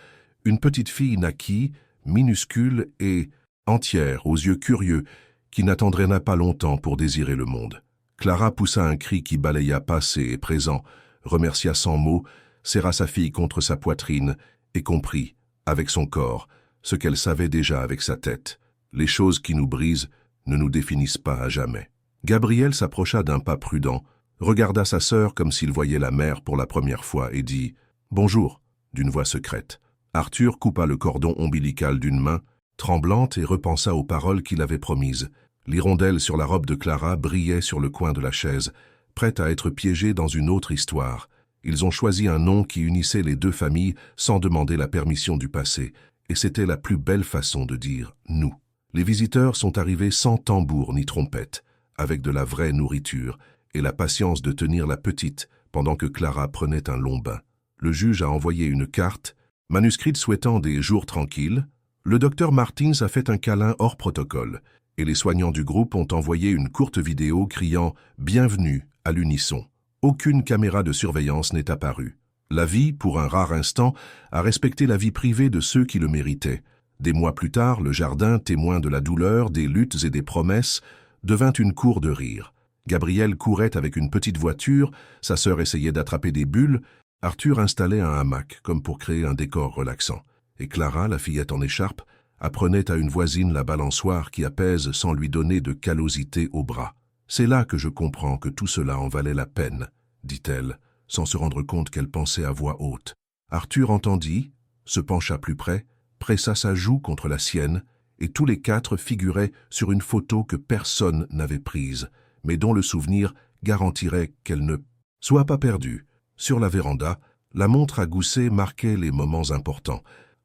une petite fille naquit, minuscule et entière, aux yeux curieux, qui n'attendrait pas longtemps pour désirer le monde. Clara poussa un cri qui balaya passé et présent, remercia sans mots, serra sa fille contre sa poitrine et comprit, avec son corps, ce qu'elle savait déjà avec sa tête. Les choses qui nous brisent ne nous définissent pas à jamais. Gabriel s'approcha d'un pas prudent, regarda sa sœur comme s'il voyait la mère pour la première fois et dit « Bonjour » d'une voix secrète. Arthur coupa le cordon ombilical d'une main, tremblante, et repensa aux paroles qu'il avait promises. L'hirondelle sur la robe de Clara brillait sur le coin de la chaise, prête à être piégée dans une autre histoire. Ils ont choisi un nom qui unissait les 2 familles sans demander la permission du passé, et c'était la plus belle façon de dire « nous ». Les visiteurs sont arrivés sans tambour ni trompette, avec de la vraie nourriture et la patience de tenir la petite pendant que Clara prenait un long bain. Le juge a envoyé une carte, manuscrite souhaitant des jours tranquilles. Le docteur Martins a fait un câlin hors protocole, et les soignants du groupe ont envoyé une courte vidéo criant « Bienvenue » à l'unisson. Aucune caméra de surveillance n'est apparue. La vie, pour un rare instant, a respecté la vie privée de ceux qui le méritaient. Des mois plus tard, le jardin, témoin de la douleur, des luttes et des promesses, devint une cour de rire. Gabriel courait avec une petite voiture, sa sœur essayait d'attraper des bulles, Arthur installait un hamac, comme pour créer un décor relaxant. Et Clara, la fillette en écharpe, apprenait à une voisine la balançoire qui apaise sans lui donner de callosité au bras. « C'est là que je comprends que tout cela en valait la peine », dit-elle, sans se rendre compte qu'elle pensait à voix haute. Arthur entendit, se pencha plus près, pressa sa joue contre la sienne, et tous les 4 figuraient sur une photo que personne n'avait prise, mais dont le souvenir garantirait qu'elle ne soit pas perdue. Sur la véranda, la montre à gousset marquait les moments importants.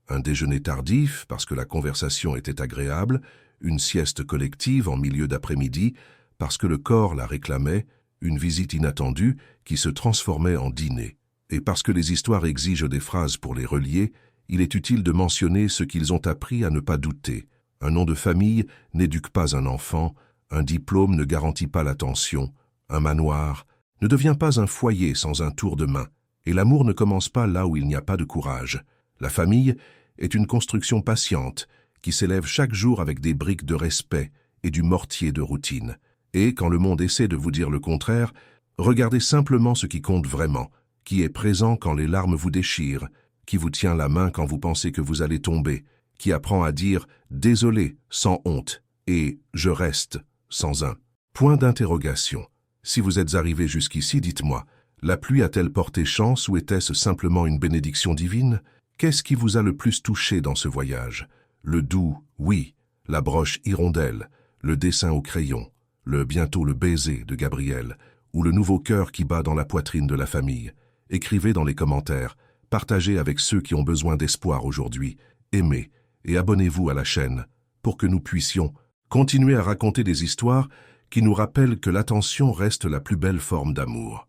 Un déjeuner tardif, parce que la conversation était agréable, une sieste collective en milieu d'après-midi, parce que le corps la réclamait, une visite inattendue qui se transformait en dîner. Et parce que les histoires exigent des phrases pour les relier, il est utile de mentionner ce qu'ils ont appris à ne pas douter. Un nom de famille n'éduque pas un enfant, un diplôme ne garantit pas l'attention, un manoir ne devient pas un foyer sans un tour de main, et l'amour ne commence pas là où il n'y a pas de courage. La famille est une construction patiente qui s'élève chaque jour avec des briques de respect et du mortier de routine. Et quand le monde essaie de vous dire le contraire, regardez simplement ce qui compte vraiment, qui est présent quand les larmes vous déchirent, qui vous tient la main quand vous pensez que vous allez tomber, qui apprend à dire « désolé » sans honte et « je reste » sans un point d'interrogation. Si vous êtes arrivé jusqu'ici, dites-moi, la pluie a-t-elle porté chance ou était-ce simplement une bénédiction divine? Qu'est-ce qui vous a le plus touché dans ce voyage? Le doux « oui », la broche hirondelle, le dessin au crayon, bientôt le baiser de Gabriel, ou le nouveau cœur qui bat dans la poitrine de la famille? Écrivez dans les commentaires, partagez avec ceux qui ont besoin d'espoir aujourd'hui, aimez et abonnez-vous à la chaîne pour que nous puissions continuer à raconter des histoires qui nous rappellent que l'attention reste la plus belle forme d'amour.